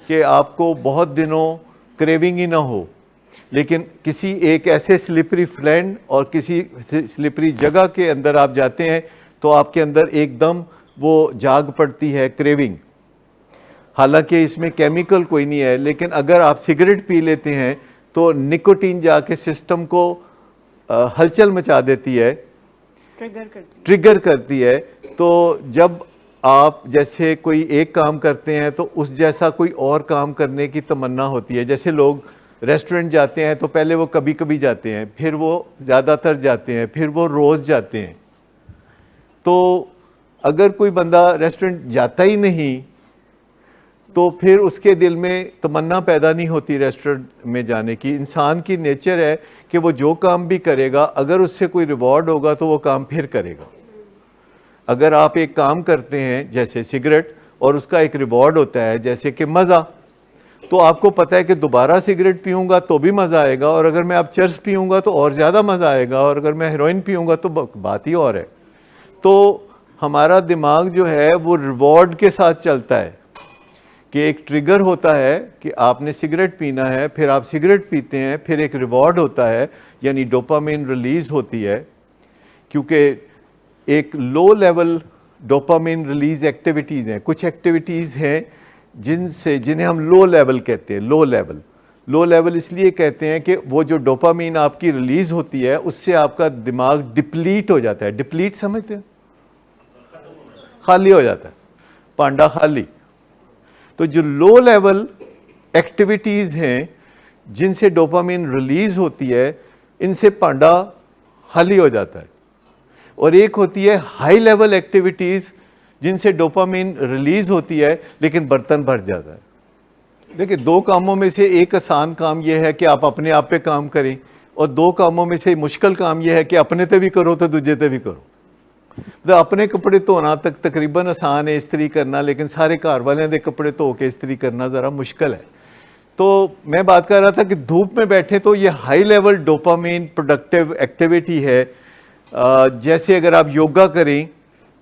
کہ آپ کو بہت دنوں کریونگ ہی نہ ہو، لیکن کسی ایک ایسے سلپری فرینڈ اور کسی سلپری جگہ کے اندر آپ جاتے ہیں تو آپ کے اندر ایک دم وہ جاگ پڑتی ہے کریونگ. حالانکہ اس میں کیمیکل کوئی نہیں ہے، لیکن اگر آپ سگریٹ پی لیتے ہیں تو نکوٹین جا کے سسٹم کو ہلچل مچا دیتی ہے، ٹریگر کرتی ہے. تو جب آپ جیسے کوئی ایک کام کرتے ہیں تو اس جیسا کوئی اور کام کرنے کی تمنا ہوتی ہے. جیسے لوگ ریسٹورنٹ جاتے ہیں تو پہلے وہ کبھی کبھی جاتے ہیں، پھر وہ زیادہ تر جاتے ہیں، پھر وہ روز جاتے ہیں. تو اگر کوئی بندہ ریسٹورنٹ جاتا ہی نہیں تو پھر اس کے دل میں تمنا پیدا نہیں ہوتی ریسٹورنٹ میں جانے کی. انسان کی نیچر ہے کہ وہ جو کام بھی کرے گا اگر اس سے کوئی ریوارڈ ہوگا تو وہ کام پھر کرے گا. اگر آپ ایک کام کرتے ہیں جیسے سگریٹ اور اس کا ایک ریوارڈ ہوتا ہے جیسے کہ مزہ، تو آپ کو پتہ ہے کہ دوبارہ سگریٹ پیوں گا تو بھی مزہ آئے گا، اور اگر میں اب چرس پیوں گا تو اور زیادہ مزہ آئے گا، اور اگر میں ہیروئن پیوں گا تو بات ہی اور ہے. تو ہمارا دماغ جو ہے وہ ریوارڈ کے ساتھ چلتا ہے کہ ایک ٹریگر ہوتا ہے کہ آپ نے سگریٹ پینا ہے، پھر آپ سگریٹ پیتے ہیں، پھر ایک ریوارڈ ہوتا ہے یعنی ڈوپامین ریلیز ہوتی ہے. کیونکہ ایک low level dopamine release activities ہیں. کچھ ایکٹیویٹیز ہیں جنہیں ہم لو لیول کہتے ہیں. لو لیول اس لیے کہتے ہیں کہ وہ جو ڈوپامین آپ کی ریلیز ہوتی ہے اس سے آپ کا دماغ ڈپلیٹ ہو جاتا ہے. ڈپلیٹ سمجھتے ہیں؟ خالی ہو جاتا ہے، پانڈا خالی. تو جو لو لیول ایکٹیویٹیز ہیں جن سے ڈوپامین ریلیز ہوتی ہے ان سے پانڈا خالی ہو جاتا ہے. اور ایک ہوتی ہے ہائی لیول ایکٹیویٹیز جن سے ڈوپامین ریلیز ہوتی ہے لیکن برتن بھر جاتا ہے. دیکھیں، دو کاموں میں سے ایک آسان کام یہ ہے کہ آپ اپنے آپ پہ کام کریں، اور دو کاموں میں سے مشکل کام یہ ہے کہ اپنے تے بھی کرو تو دوجے تے بھی کرو. تو اپنے کپڑے دھونا تک تقریباً آسان ہے استری کرنا، لیکن سارے گھر والوں دے کپڑے دھو کے استری کرنا ذرا مشکل ہے. تو میں بات کر رہا تھا کہ دھوپ میں بیٹھے تو یہ high level dopamine productive activity ہے. جیسے اگر آپ یوگا کریں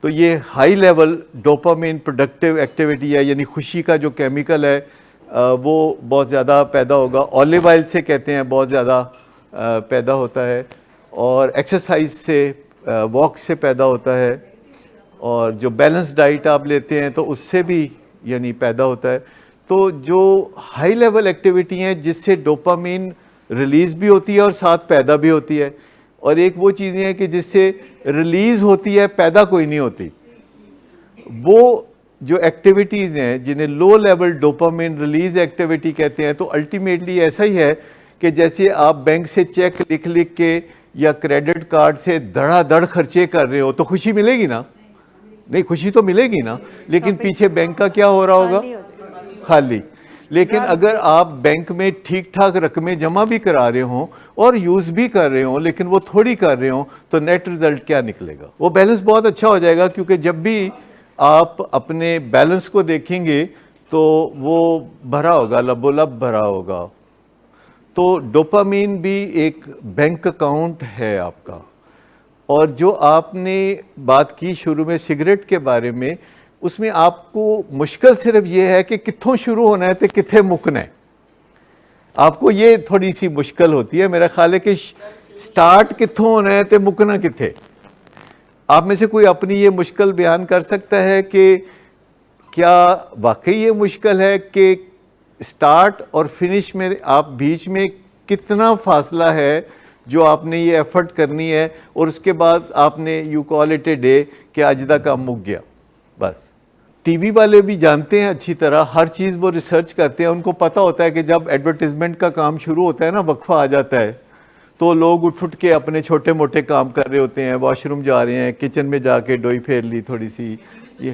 تو یہ high level dopamine productive activity ہے، یعنی خوشی کا جو کیمیکل ہے وہ بہت زیادہ پیدا ہوگا. آلیو آئل سے کہتے ہیں بہت زیادہ پیدا ہوتا ہے، اور ایکسرسائز سے، واک سے پیدا ہوتا ہے، اور جو بیلنس ڈائٹ آپ لیتے ہیں تو اس سے بھی یعنی پیدا ہوتا ہے. تو جو ہائی لیول ایکٹیویٹی ہیں جس سے ڈوپامین ریلیز بھی ہوتی ہے اور ساتھ پیدا بھی ہوتی ہے، اور ایک وہ چیزیں ہیں کہ جس سے ریلیز ہوتی ہے پیدا کوئی نہیں ہوتی. وہ جو ایکٹیویٹیز ہیں جنہیں low level dopamine release activity کہتے ہیں، تو الٹیمیٹلی ایسا ہی ہے کہ جیسے آپ بینک سے چیک لکھ کے یا کریڈٹ کارڈ سے دھڑا دھڑ خرچے کر رہے ہو تو خوشی ملے گی نا؟ نہیں، خوشی تو ملے گی نا، لیکن پیچھے بینک کا کیا ہو رہا ہوگا؟ خالی. لیکن اگر آپ بینک میں ٹھیک ٹھاک رقمیں جمع بھی کرا رہے ہوں اور یوز بھی کر رہے ہوں لیکن وہ تھوڑی کر رہے ہوں تو نیٹ رزلٹ کیا نکلے گا؟ وہ بیلنس بہت اچھا ہو جائے گا، کیونکہ جب بھی آپ اپنے بیلنس کو دیکھیں گے تو وہ بھرا ہوگا، لب و لب بھرا ہوگا. تو ڈوپامین بھی ایک بینک اکاؤنٹ ہے آپ کا. اور جو آپ نے بات کی شروع میں سگریٹ کے بارے میں، اس میں آپ کو مشکل صرف یہ ہے کہ کتھوں شروع ہونا ہے تو کتھے مکنا ہے. آپ کو یہ تھوڑی سی مشکل ہوتی ہے. میرا خیال ہے کہ سٹارٹ کتھوں ہونا ہے تو مکنا کتھے. آپ میں سے کوئی اپنی یہ مشکل بیان کر سکتا ہے کہ کیا واقعی یہ مشکل ہے کہ سٹارٹ اور فنش میں آپ بیچ میں کتنا فاصلہ ہے جو آپ نے یہ ایفرٹ کرنی ہے، اور اس کے بعد آپ نے you call it a day کہ آج دا کام مک گیا بس؟ ٹی وی والے بھی جانتے ہیں اچھی طرح، ہر چیز وہ ریسرچ کرتے ہیں، ان کو پتہ ہوتا ہے کہ جب ایڈورٹیزمنٹ کا کام شروع ہوتا ہے نا، وقفہ آ جاتا ہے، تو لوگ اٹھ کے اپنے چھوٹے موٹے کام کر رہے ہوتے ہیں، واش روم جا رہے ہیں، کچن میں جا کے ڈوئی پھیر لی تھوڑی سی، یہ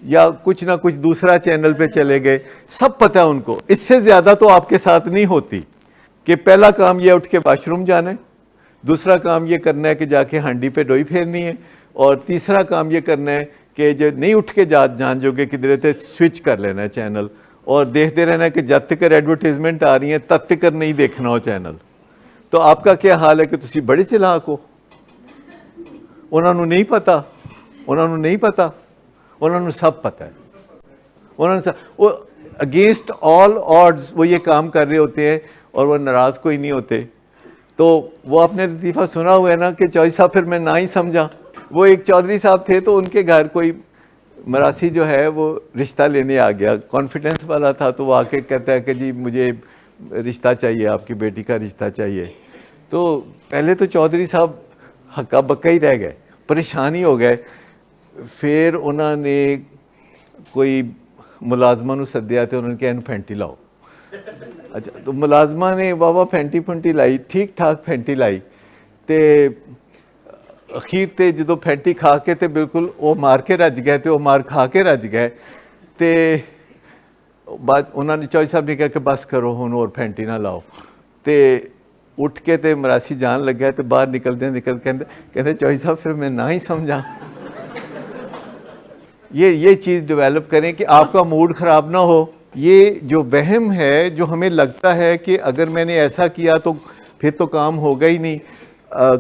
یا کچھ نہ کچھ دوسرا چینل پہ چلے گئے، سب پتہ ہے ان کو. اس سے زیادہ تو آپ کے ساتھ نہیں ہوتی کہ پہلا کام یہ اٹھ کے واش روم جانا ہے، دوسرا کام یہ کرنا ہے کہ جا کے ہانڈی پہ ڈوئی پھیرنی ہے، اور تیسرا کام یہ کرنا ہے کہ جو نہیں اٹھ کے جان جو کہ کدھر سے سوئچ کر لینا ہے چینل، اور دیکھتے رہنا ہے کہ جب تک ایڈورٹیزمنٹ آ رہی ہیں تب تک نہیں دیکھنا ہو چینل. تو آپ کا کیا حال ہے کہ تسی بڑے چلاک ہو. انہوں نے نہیں پتا، انہوں نے نہیں پتا، انہوں نے سب پتہ ہے. انہوں نے وہ اگینسٹ آل آڈز وہ یہ کام کر رہے ہوتے ہیں، اور وہ ناراض کوئی نہیں ہوتے. تو وہ آپ نے لطیفہ سنا ہوا ہے نا کہ چودھری صاحب پھر میں نہ ہی سمجھا. وہ ایک چودھری صاحب تھے، تو ان کے گھر کوئی مراسی جو ہے وہ رشتہ لینے آ گیا، کانفیڈنس والا تھا، تو وہ آ کے کہتا ہے کہ جی مجھے رشتہ چاہیے، آپ کی بیٹی کا رشتہ چاہیے. تو پہلے تو چودھری صاحب ہکا بکا ہی رہ گئے، پریشان ہی ہو گئے. پھر انہوں نے کوئی ملازمہ نو سدیا تے انہوں نے کہا پھینٹی لاؤ. اچھا، تو ملازمہ نے بابا پھینٹی پھنٹی لائی، ٹھیک ٹھاک پھینٹی لائی، تے اخیر تے جدو پھینٹی کھا کے تے بالکل وہ مار کے رج گئے، تے وہ مار کھا کے رج گئے. تے بعد انہوں نے چودھری صاحب نے کہا کہ بس کرو ہن اور پھینٹی نہ لاؤ. تے اٹھ کے تے مراسی جان لگا، تے باہر نکلتے کہتے چودھری صاحب پھر میں نہ ہی سمجھا. یہ چیز ڈیولپ کریں کہ آپ کا موڈ خراب نہ ہو. یہ جو وہم ہے، جو ہمیں لگتا ہے کہ اگر میں نے ایسا کیا تو پھر تو کام ہوگا ہی نہیں.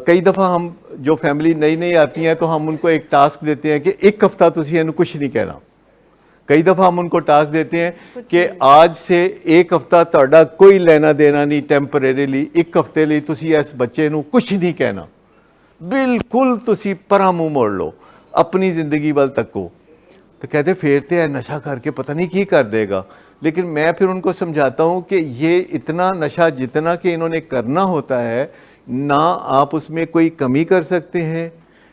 کئی دفعہ ہم جو فیملی نئی نئی آتی ہیں تو ہم ان کو ایک ٹاسک دیتے ہیں کہ ایک ہفتہ تسی انہوں کچھ نہیں کہنا. کئی دفعہ ہم ان کو ٹاسک دیتے ہیں کہ آج سے ایک ہفتہ تہاڈا کوئی لینا دینا نہیں، ٹیمپریریلی ایک ہفتے لی تسی اس بچے نو کچھ نہیں کہنا، بالکل تسی پرا منہ موڑ لو، اپنی زندگی وال تکو. تو کہتے پھیرتے ہیں نشہ کر کے پتہ نہیں کی کر دے گا. لیکن میں پھر ان کو سمجھاتا ہوں کہ یہ اتنا نشہ جتنا کہ انہوں نے کرنا ہوتا ہے، نہ آپ اس میں کوئی کمی کر سکتے ہیں،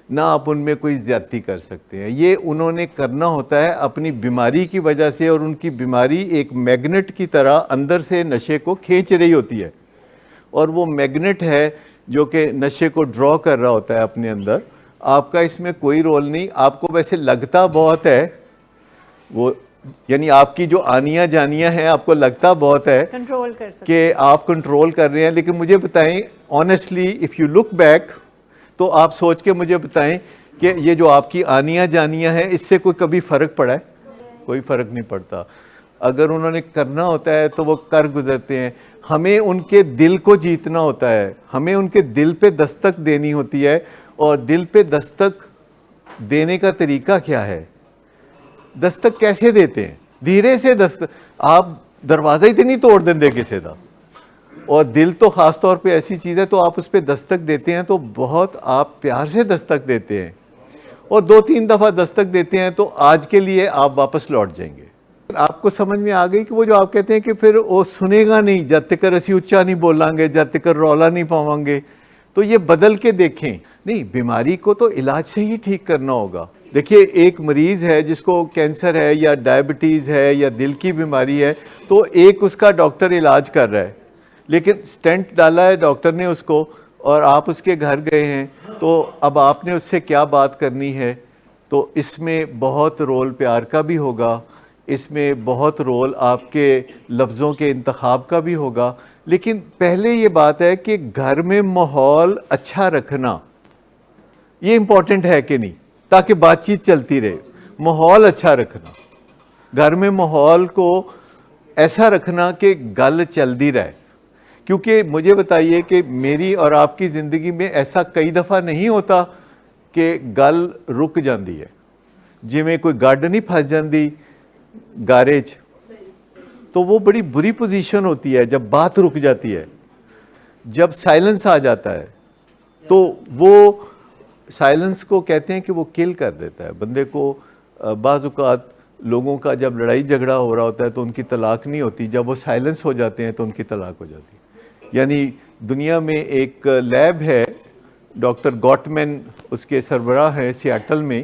نہ آپ ان میں کوئی زیادتی کر سکتے ہیں. یہ انہوں نے کرنا ہوتا ہے اپنی بیماری کی وجہ سے، اور ان کی بیماری ایک میگنٹ کی طرح اندر سے نشے کو کھینچ رہی ہوتی ہے، اور وہ میگنٹ ہے جو کہ نشے کو ڈرا کر رہا ہوتا ہے اپنے اندر. آپ کا اس میں کوئی رول نہیں. آپ کو ویسے لگتا بہت ہے، وہ یعنی آپ کی جو آنیاں جانیاں ہیں آپ کو لگتا بہت ہے کنٹرول کر سکتے کہ آپ کنٹرول کر رہے ہیں. لیکن مجھے بتائیں honestly, if you look back, تو آپ سوچ کے مجھے بتائیں کہ یہ جو آپ کی آنیاں جانیاں ہیں، اس سے کوئی کبھی فرق پڑا ہے؟ کوئی فرق نہیں پڑتا. اگر انہوں نے کرنا ہوتا ہے تو وہ کر گزرتے ہیں. ہمیں ان کے دل کو جیتنا ہوتا ہے، ہمیں ان کے دل پہ دستک دینی ہوتی ہے. اور دل پہ دستک دینے کا طریقہ کیا ہے؟ دستک کیسے دیتے ہیں؟ دھیرے سے دستک. آپ دروازہ ہی تو نہیں توڑ دیں کسی دا. اور دل تو خاص طور پہ ایسی چیز ہے، تو آپ اس پہ دستک دیتے ہیں تو بہت آپ پیار سے دستک دیتے ہیں، اور 2-3 دفعہ دستک دیتے ہیں تو آج کے لیے آپ واپس لوٹ جائیں گے. آپ کو سمجھ میں آ گئی کہ وہ جو آپ کہتے ہیں کہ پھر وہ سنے گا نہیں جب تک اسی اچا نہیں بولیں گے، جب تک رولا نہیں پاؤں گے. تو یہ بدل کے دیکھیں. نہیں، بیماری کو تو علاج سے ہی ٹھیک کرنا ہوگا. دیکھیے، ایک مریض ہے جس کو کینسر ہے یا ڈائبٹیز ہے یا دل کی بیماری ہے، تو ایک اس کا ڈاکٹر علاج کر رہا ہے، لیکن سٹینٹ ڈالا ہے ڈاکٹر نے اس کو، اور آپ اس کے گھر گئے ہیں، تو اب آپ نے اس سے کیا بات کرنی ہے؟ تو اس میں بہت رول پیار کا بھی ہوگا، اس میں بہت رول آپ کے لفظوں کے انتخاب کا بھی ہوگا. لیکن پہلے یہ بات ہے کہ گھر میں ماحول اچھا رکھنا یہ امپورٹنٹ ہے کہ نہیں، تاکہ بات چیت چلتی رہے. ماحول اچھا رکھنا، گھر میں ماحول کو ایسا رکھنا کہ گل چلتی رہے. کیونکہ مجھے بتائیے کہ میری اور آپ کی زندگی میں ایسا کئی دفعہ نہیں ہوتا کہ گل رک جاندی ہے. جی میں کوئی گاڈ نہیں پھنس جاندی گاریج، تو وہ بڑی بری پوزیشن ہوتی ہے جب بات رک جاتی ہے. جب سائلنس آ جاتا ہے تو وہ سائلنس کو کہتے ہیں کہ وہ کل کر دیتا ہے بندے کو. بعض اوقات لوگوں کا جب لڑائی جھگڑا ہو رہا ہوتا ہے تو ان کی طلاق نہیں ہوتی، جب وہ سائلنس ہو جاتے ہیں تو ان کی طلاق ہو جاتی ہے. یعنی دنیا میں ایک لیب ہے، ڈاکٹر گاٹمین اس کے سربراہ ہیں سیاٹل میں.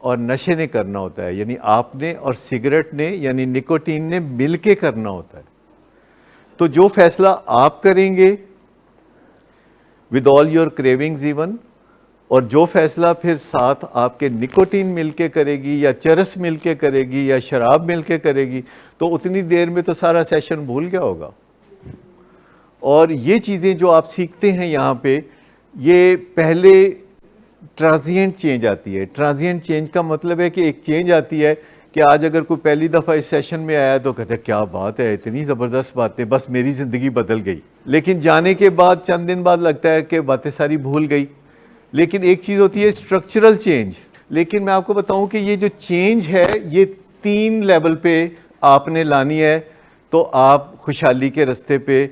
اور نشے نے کرنا ہوتا ہے، یعنی آپ نے اور سگریٹ نے یعنی نکوٹین نے مل کے کرنا ہوتا ہے. تو جو فیصلہ آپ کریں گے ود آل یور کریونگز ایون، اور جو فیصلہ پھر ساتھ آپ کے نکوٹین مل کے کرے گی یا چرس مل کے کرے گی یا شراب مل کے کرے گی، تو اتنی دیر میں تو سارا سیشن بھول گیا ہوگا. اور یہ چیزیں جو آپ سیکھتے ہیں یہاں پہ، یہ پہلے ٹرانزینٹ چینج آتی ہے. ٹرانزینٹ چینج کا مطلب ہے کہ ایک چینج آتی ہے کہ آج اگر کوئی پہلی دفعہ اس سیشن میں آیا تو کہتے ہیں کیا بات ہے، اتنی زبردست باتیں، بس میری زندگی بدل گئی. لیکن جانے کے بعد چند دن بعد لگتا ہے کہ باتیں ساری بھول گئی. لیکن ایک چیز ہوتی ہے اسٹرکچرل چینج. لیکن میں آپ کو بتاؤں کہ یہ جو چینج ہے یہ 3 لیول پہ آپ نے لانی ہے، تو آپ خوشحالی کے رستے پہ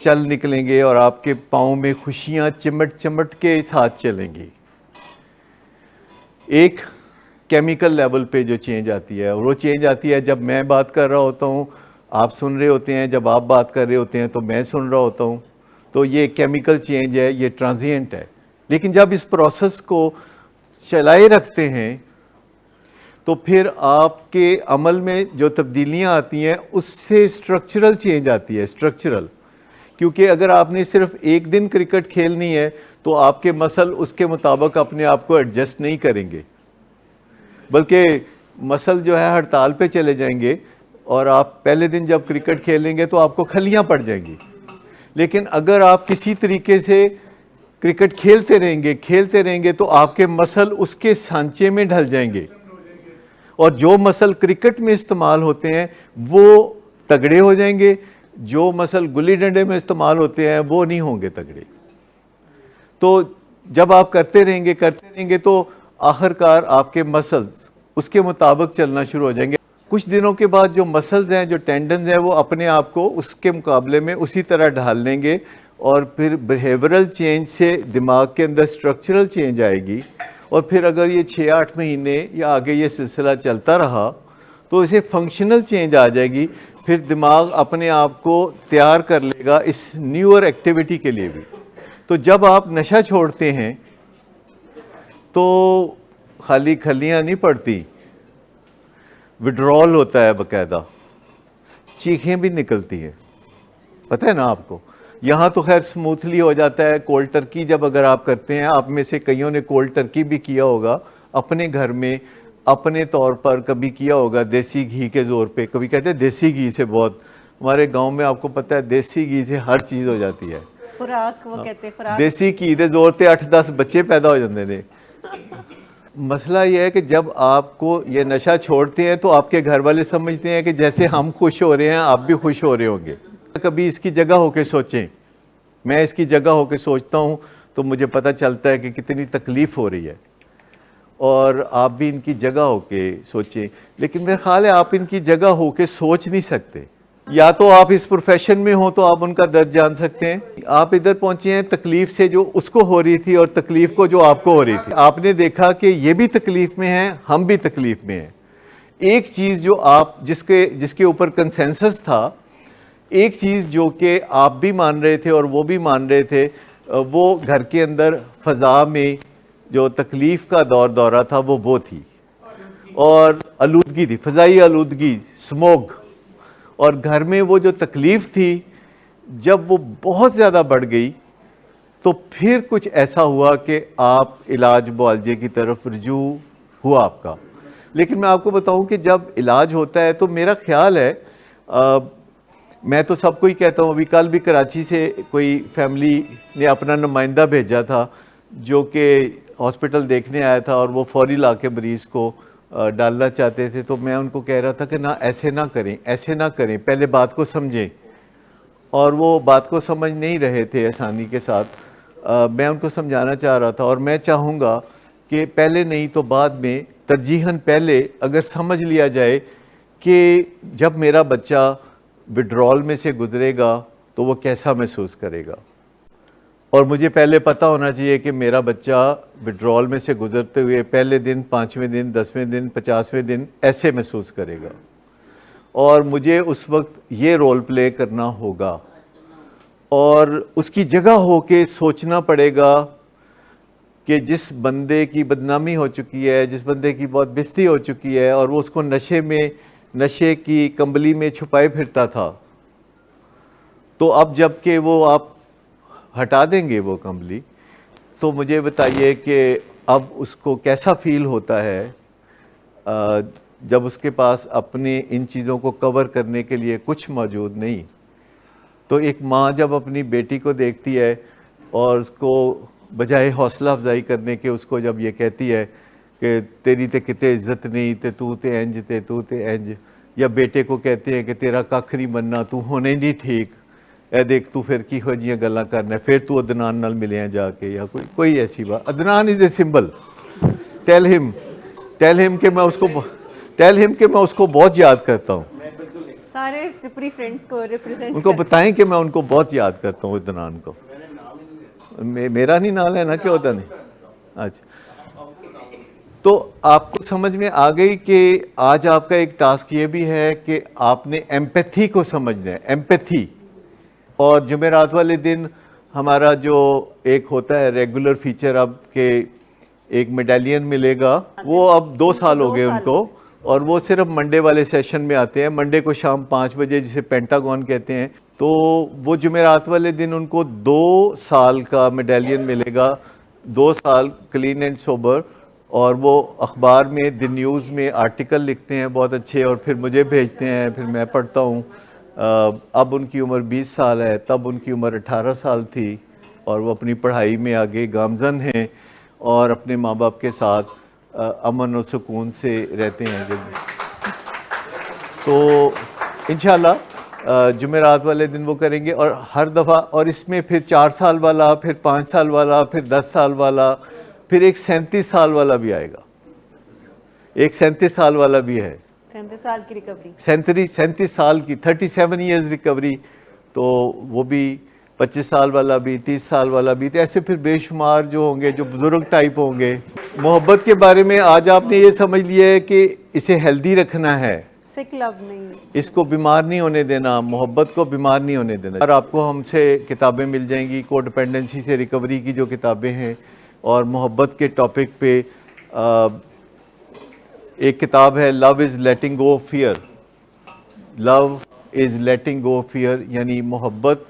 چل نکلیں گے اور آپ کے پاؤں میں خوشیاں چمٹ چمٹ کے ساتھ چلیں گی. ایک کیمیکل لیول پہ جو چینج آتی ہے، اور وہ چینج آتی ہے جب میں بات کر رہا ہوتا ہوں آپ سن رہے ہوتے ہیں، جب آپ بات کر رہے ہوتے ہیں تو میں سن رہا ہوتا ہوں. تو یہ کیمیکل چینج ہے، یہ ٹرانزینٹ ہے. لیکن جب اس پروسیس کو چلائے رکھتے ہیں تو پھر آپ کے عمل میں جو تبدیلیاں آتی ہیں اس سے اسٹرکچرل چینج آتی ہے. اسٹرکچرل، کیونکہ اگر آپ نے صرف ایک دن کرکٹ کھیلنی ہے تو آپ کے مسل اس کے مطابق اپنے آپ کو ایڈجسٹ نہیں کریں گے، بلکہ مسل جو ہے ہڑتال پہ چلے جائیں گے. اور آپ پہلے دن جب کرکٹ کھیلیں گے تو آپ کو کھلیاں پڑ جائیں گی. لیکن اگر آپ کسی طریقے سے کرکٹ کھیلتے رہیں گے تو آپ کے مسل اس کے سانچے میں ڈھل جائیں گے، اور جو مسل کرکٹ میں استعمال ہوتے ہیں وہ تگڑے ہو جائیں گے، جو مسل گلی ڈنڈے میں استعمال ہوتے ہیں وہ نہیں ہوں گے تگڑے. تو جب آپ کرتے رہیں گے تو آخر کار آپ کے مسلز اس کے مطابق چلنا شروع ہو جائیں گے. کچھ دنوں کے بعد جو مسلز ہیں، جو ٹینڈنز ہیں، وہ اپنے آپ کو اس کے مقابلے میں اسی طرح ڈھال لیں گے، اور پھر بیہیورل چینج سے دماغ کے اندر اسٹرکچرل چینج آئے گی. اور پھر اگر یہ 6-8 مہینے یا آگے یہ سلسلہ چلتا رہا تو اسے فنکشنل چینج آ جائے گی. پھر دماغ اپنے آپ کو تیار کر لے گا اس نیور ایکٹیویٹی کے لیے بھی. تو جب آپ نشہ چھوڑتے ہیں تو خالی کھلیاں نہیں پڑتی، وڈرول ہوتا ہے، باقاعدہ چیخیں بھی نکلتی ہیں. پتہ ہے نا آپ کو؟ یہاں تو خیر سموتھلی ہو جاتا ہے. کولڈ ٹرکی جب اگر آپ کرتے ہیں، آپ میں سے کئیوں نے کولڈ ٹرکی بھی کیا ہوگا اپنے گھر میں، اپنے طور پر کبھی کیا ہوگا دیسی گھی کے زور پہ. کبھی کہتے ہیں دیسی گھی سے بہت، ہمارے گاؤں میں آپ کو پتہ ہے دیسی گھی سے ہر چیز ہو جاتی ہے. خوراک وہ کہتے ہیں، خوراک دیسی گھی دے زور تے 8-10 بچے پیدا ہو جاتے ہیں. مسئلہ یہ ہے کہ جب آپ کو یہ نشہ چھوڑتے ہیں تو آپ کے گھر والے سمجھتے ہیں کہ جیسے ہم خوش ہو رہے ہیں آپ بھی خوش ہو رہے ہوں گے. کبھی اس کی جگہ ہو کے سوچیں. میں اس کی جگہ ہو کے سوچتا ہوں تو مجھے پتہ چلتا ہے کہ کتنی تکلیف ہو رہی ہے، اور آپ بھی ان کی جگہ ہو کے سوچیں. لیکن میرا خیال ہے آپ ان کی جگہ ہو کے سوچ نہیں سکتے. یا تو آپ اس پروفیشن میں ہوں تو آپ ان کا درد جان سکتے ہیں. آپ ادھر پہنچے ہیں تکلیف سے جو اس کو ہو رہی تھی اور تکلیف کو جو آپ کو ہو رہی تھی. آپ نے دیکھا کہ یہ بھی تکلیف میں ہیں، ہم بھی تکلیف میں ہیں. ایک چیز جو آپ جس کے اوپر کنسنسس تھا، ایک چیز جو کہ آپ بھی مان رہے تھے اور وہ بھی مان رہے تھے، وہ گھر کے اندر فضا میں جو تکلیف کا دورہ تھا وہ تھی، اور آلودگی تھی، فضائی آلودگی، سموگ. اور گھر میں وہ جو تکلیف تھی جب وہ بہت زیادہ بڑھ گئی تو پھر کچھ ایسا ہوا کہ آپ علاج معالجے کی طرف رجوع ہوا آپ کا. لیکن میں آپ کو بتاؤں کہ جب علاج ہوتا ہے تو میرا خیال ہے، میں تو سب کو ہی کہتا ہوں، ابھی کل بھی کراچی سے کوئی فیملی نے اپنا نمائندہ بھیجا تھا جو کہ ہاسپٹل دیکھنے آیا تھا، اور وہ فوری لا کے مریض کو ڈالنا چاہتے تھے. تو میں ان کو کہہ رہا تھا کہ ایسے نہ کریں، پہلے بات کو سمجھیں. اور وہ بات کو سمجھ نہیں رہے تھے آسانی کے ساتھ. میں ان کو سمجھانا چاہ رہا تھا، اور میں چاہوں گا کہ پہلے نہیں تو بعد میں، ترجیحاً پہلے اگر سمجھ لیا جائے کہ جب میرا بچہ وڈرول میں سے گزرے گا تو وہ کیسا محسوس کرے گا. اور مجھے پہلے پتہ ہونا چاہیے کہ میرا بچہ وڈرول میں سے گزرتے ہوئے پہلے دن، 5ویں دن، 10ویں دن، 50ویں دن ایسے محسوس کرے گا. اور مجھے اس وقت یہ رول پلے کرنا ہوگا، اور اس کی جگہ ہو کے سوچنا پڑے گا کہ جس بندے کی بدنامی ہو چکی ہے، جس بندے کی بہت بےزتی ہو چکی ہے اور وہ اس کو نشے کی کمبلی میں چھپائے پھرتا تھا، تو اب جب کہ وہ آپ ہٹا دیں گے وہ کمبلی، تو مجھے بتائیے کہ اب اس کو کیسا فیل ہوتا ہے جب اس کے پاس اپنے ان چیزوں کو کور کرنے کے لیے کچھ موجود نہیں۔ تو ایک ماں جب اپنی بیٹی کو دیکھتی ہے اور اس کو بجائے حوصلہ افزائی کرنے کے اس کو جب یہ کہتی ہے کہ تیری تے کتے عزت نہیں تے تو تے انج، یا بیٹے کو کہتے ہیں کہ تیرا ککھ نہیں بننا، تو ہونے نہیں ٹھیک، اے دیکھ تو پھر کی ہو جیاں گلاں کرنا ہے، پھر تو عدنان نال ملے ہیں جا کے، یا کوئی ایسی بات۔ عدنان از اے سمبل، ٹیل ہم کہ میں اس کو بہت یاد کرتا ہوں، سارے سپری فرینڈز کو ریپرزینٹ ان کو بتائیں کہ میں ان کو بہت یاد کرتا ہوں عدنان کو۔ میرا نہیں نام ہے نا کہ ہوتا نہیں۔ اچھا، تو آپ کو سمجھ میں آ گئی کہ آج آپ کا ایک ٹاسک یہ بھی ہے کہ آپ نے ایمپیتھی کو سمجھنا ہے، ایمپیتھی۔ اور جمعرات والے دن ہمارا جو ایک ہوتا ہے ریگولر فیچر اب کہ ایک میڈالین ملے گا، وہ اب 2 سال ہو گئے ان کو، اور وہ صرف منڈے والے سیشن میں آتے ہیں، منڈے کو شام 5 بجے، جسے پینٹاگون کہتے ہیں۔ تو وہ جمعرات والے دن ان کو 2 سال کا میڈالین ملے گا، 2 سال کلین اینڈ سوبر، اور وہ اخبار میں دی نیوز میں آرٹیکل لکھتے ہیں بہت اچھے، اور پھر مجھے بھیجتے ہیں، پھر میں پڑھتا ہوں۔ اب ان کی عمر 20 سال ہے، تب ان کی عمر 18 سال تھی، اور وہ اپنی پڑھائی میں آگے گامزن ہیں اور اپنے ماں باپ کے ساتھ امن و سکون سے رہتے ہیں۔ تو انشاءاللہ جمعرات والے دن وہ کریں گے، اور ہر دفعہ، اور اس میں پھر 4 سال والا، پھر 5 سال والا، پھر 10 سال والا، پھر ایک 37 سال والا بھی آئے گا، ایک 37 سال والا بھی ہے، 37 سال کی ریکوری، 37 سال کی 37 ایئرز ریکوری، تو وہ بھی 25 سال والا بھی، 30 سال والا بھی، تو ایسے پھر بے شمار جو ہوں گے، جو بزرگ ٹائپ ہوں گے۔ محبت کے بارے میں آج آپ نے یہ سمجھ لیا ہے کہ اسے ہیلدی رکھنا ہے، سک لو نہیں، اس کو بیمار نہیں ہونے دینا، محبت کو بیمار نہیں ہونے دینا۔ اور آپ کو ہم سے کتابیں مل جائیں گی، کو ڈیپینڈنسی سے ریکوری کی جو کتابیں ہیں، اور محبت کے ٹاپک پہ ایک کتاب ہے لو از لیٹنگ گو فیئر، لو از لیٹنگ گو فیئر، یعنی محبت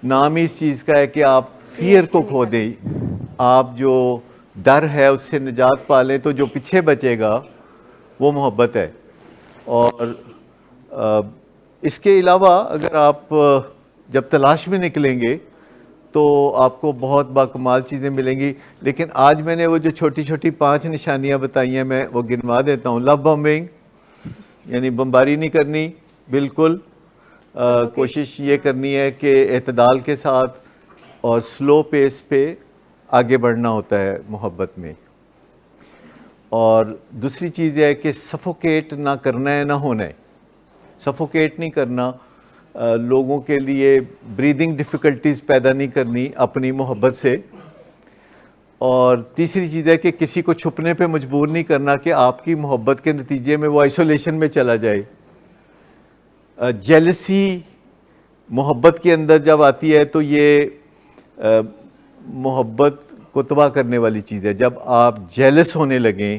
نام ہی اس چیز کا ہے کہ آپ فیئر کو کھو دیں، آپ جو ڈر ہے اس سے نجات پا لیں، تو جو پیچھے بچے گا وہ محبت ہے۔ اور اس کے علاوہ اگر آپ جب تلاش میں نکلیں گے تو آپ کو بہت باکمال چیزیں ملیں گی، لیکن آج میں نے وہ جو چھوٹی چھوٹی 5 نشانیاں بتائی ہیں، میں وہ گنوا دیتا ہوں۔ لو بمبنگ، یعنی بمباری نہیں کرنی، بالکل کوشش یہ کرنی ہے کہ اعتدال کے ساتھ اور سلو پیس پہ آگے بڑھنا ہوتا ہے محبت میں۔ اور دوسری چیز یہ ہے کہ سفوکیٹ نہ کرنا ہے، نہ ہونا ہے، سفوکیٹ نہیں کرنا، لوگوں کے لیے بریدنگ ڈیفیکلٹیز پیدا نہیں کرنی اپنی محبت سے۔ اور تیسری چیز ہے کہ کسی کو چھپنے پہ مجبور نہیں کرنا کہ آپ کی محبت کے نتیجے میں وہ آئسولیشن میں چلا جائے۔ جیلسی محبت کے اندر جب آتی ہے تو یہ محبت کو تباہ کرنے والی چیز ہے۔ جب آپ جیلس ہونے لگیں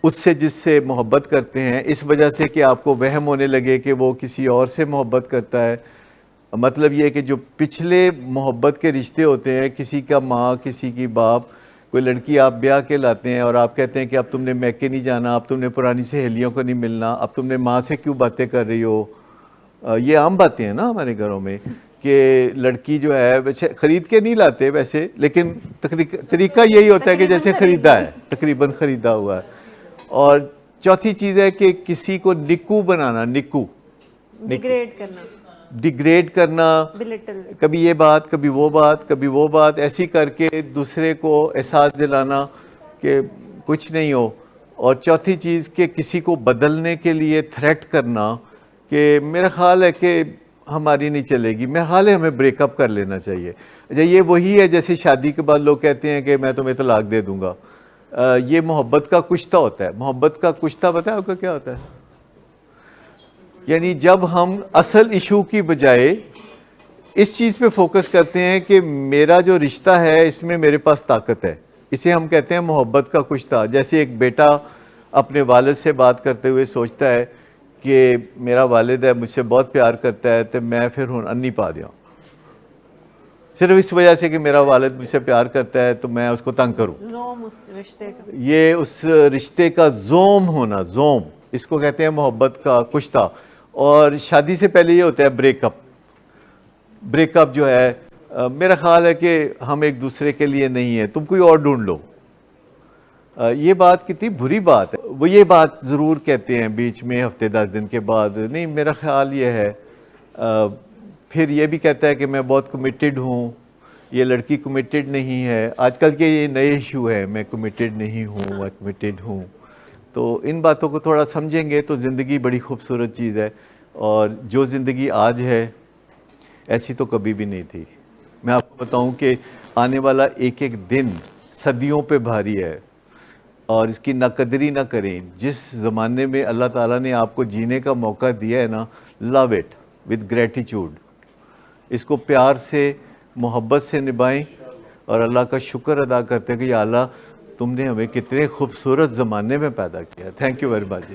اس سے جس سے محبت کرتے ہیں، اس وجہ سے کہ آپ کو وہم ہونے لگے کہ وہ کسی اور سے محبت کرتا ہے، مطلب یہ کہ جو پچھلے محبت کے رشتے ہوتے ہیں، کسی کا ماں، کسی کی باپ، کوئی لڑکی آپ بیاہ کے لاتے ہیں اور آپ کہتے ہیں کہ اب تم نے میکے نہیں جانا، اب تم نے پرانی سہیلیوں کو نہیں ملنا، اب تم نے ماں سے کیوں باتیں کر رہی ہو۔ یہ عام باتیں ہیں نا ہمارے گھروں میں کہ لڑکی جو ہے ویسے خرید کے نہیں لاتے ویسے، لیکن طریقہ یہی ہوتا ہے کہ جیسے خریدا ہے، تقریباً خریدا ہوا ہے۔ اور چوتھی چیز ہے کہ کسی کو نکو بنانا، نکو ڈیگریڈ کرنا، کبھی یہ بات، کبھی وہ بات، کبھی وہ بات، ایسی کر کے دوسرے کو احساس دلانا کہ کچھ نہیں ہو۔ اور چوتھی چیز کہ کسی کو بدلنے کے لیے تھریٹ کرنا کہ میرا خیال ہے کہ ہماری نہیں چلے گی، میرا خیال ہے ہمیں بریک اپ کر لینا چاہیے۔ اچھا، یہ وہی ہے جیسے شادی کے بعد لوگ کہتے ہیں کہ میں تمہیں طلاق دے دوں گا۔ یہ محبت کا کشتہ ہوتا ہے۔ محبت کا کشتہ پتہ ہے آپ کا کیا ہوتا ہے؟ یعنی جب ہم اصل ایشو کی بجائے اس چیز پہ فوکس کرتے ہیں کہ میرا جو رشتہ ہے اس میں میرے پاس طاقت ہے، اسے ہم کہتے ہیں محبت کا کچھ تھا. جیسے ایک بیٹا اپنے والد سے بات کرتے ہوئے سوچتا ہے کہ میرا والد ہے مجھ سے بہت پیار کرتا ہے تو میں پھر ہن انی پا دیاں, صرف اس وجہ سے کہ میرا والد مجھ سے پیار کرتا ہے تو میں اس کو تنگ کروں. زوم اس رشتے کا. یہ اس رشتے کا زوم ہونا, زوم, اس کو کہتے ہیں محبت کا کشتہ. اور شادی سے پہلے یہ ہوتا ہے بریک اپ. بریک اپ جو ہے میرا خیال ہے کہ ہم ایک دوسرے کے لیے نہیں ہیں, تم کوئی اور ڈھونڈ لو. یہ بات کتنی بری بات ہے. وہ یہ بات ضرور کہتے ہیں بیچ میں ہفتے 10 دن کے بعد, نہیں میرا خیال یہ ہے. پھر یہ بھی کہتا ہے کہ میں بہت کمیٹڈ ہوں, یہ لڑکی کمیٹڈ نہیں ہے. آج کل کے یہ نئے ایشو ہے, میں کمیٹڈ نہیں ہوں, میں کمیٹڈ ہوں. تو ان باتوں کو تھوڑا سمجھیں گے تو زندگی بڑی خوبصورت چیز ہے, اور جو زندگی آج ہے ایسی تو کبھی بھی نہیں تھی. میں آپ کو بتاؤں کہ آنے والا ایک ایک دن صدیوں پہ بھاری ہے, اور اس کی ناقدری نہ کریں. جس زمانے میں اللہ تعالیٰ نے آپ کو جینے کا موقع دیا ہے نا, لو اٹ ود گریٹیچیوڈ. اس کو پیار سے, محبت سے نبھائیں, اور اللہ کا شکر ادا کرتے ہیں کہ یا اللہ تم نے ہمیں کتنے خوبصورت زمانے میں پیدا کیا. Thank you very much.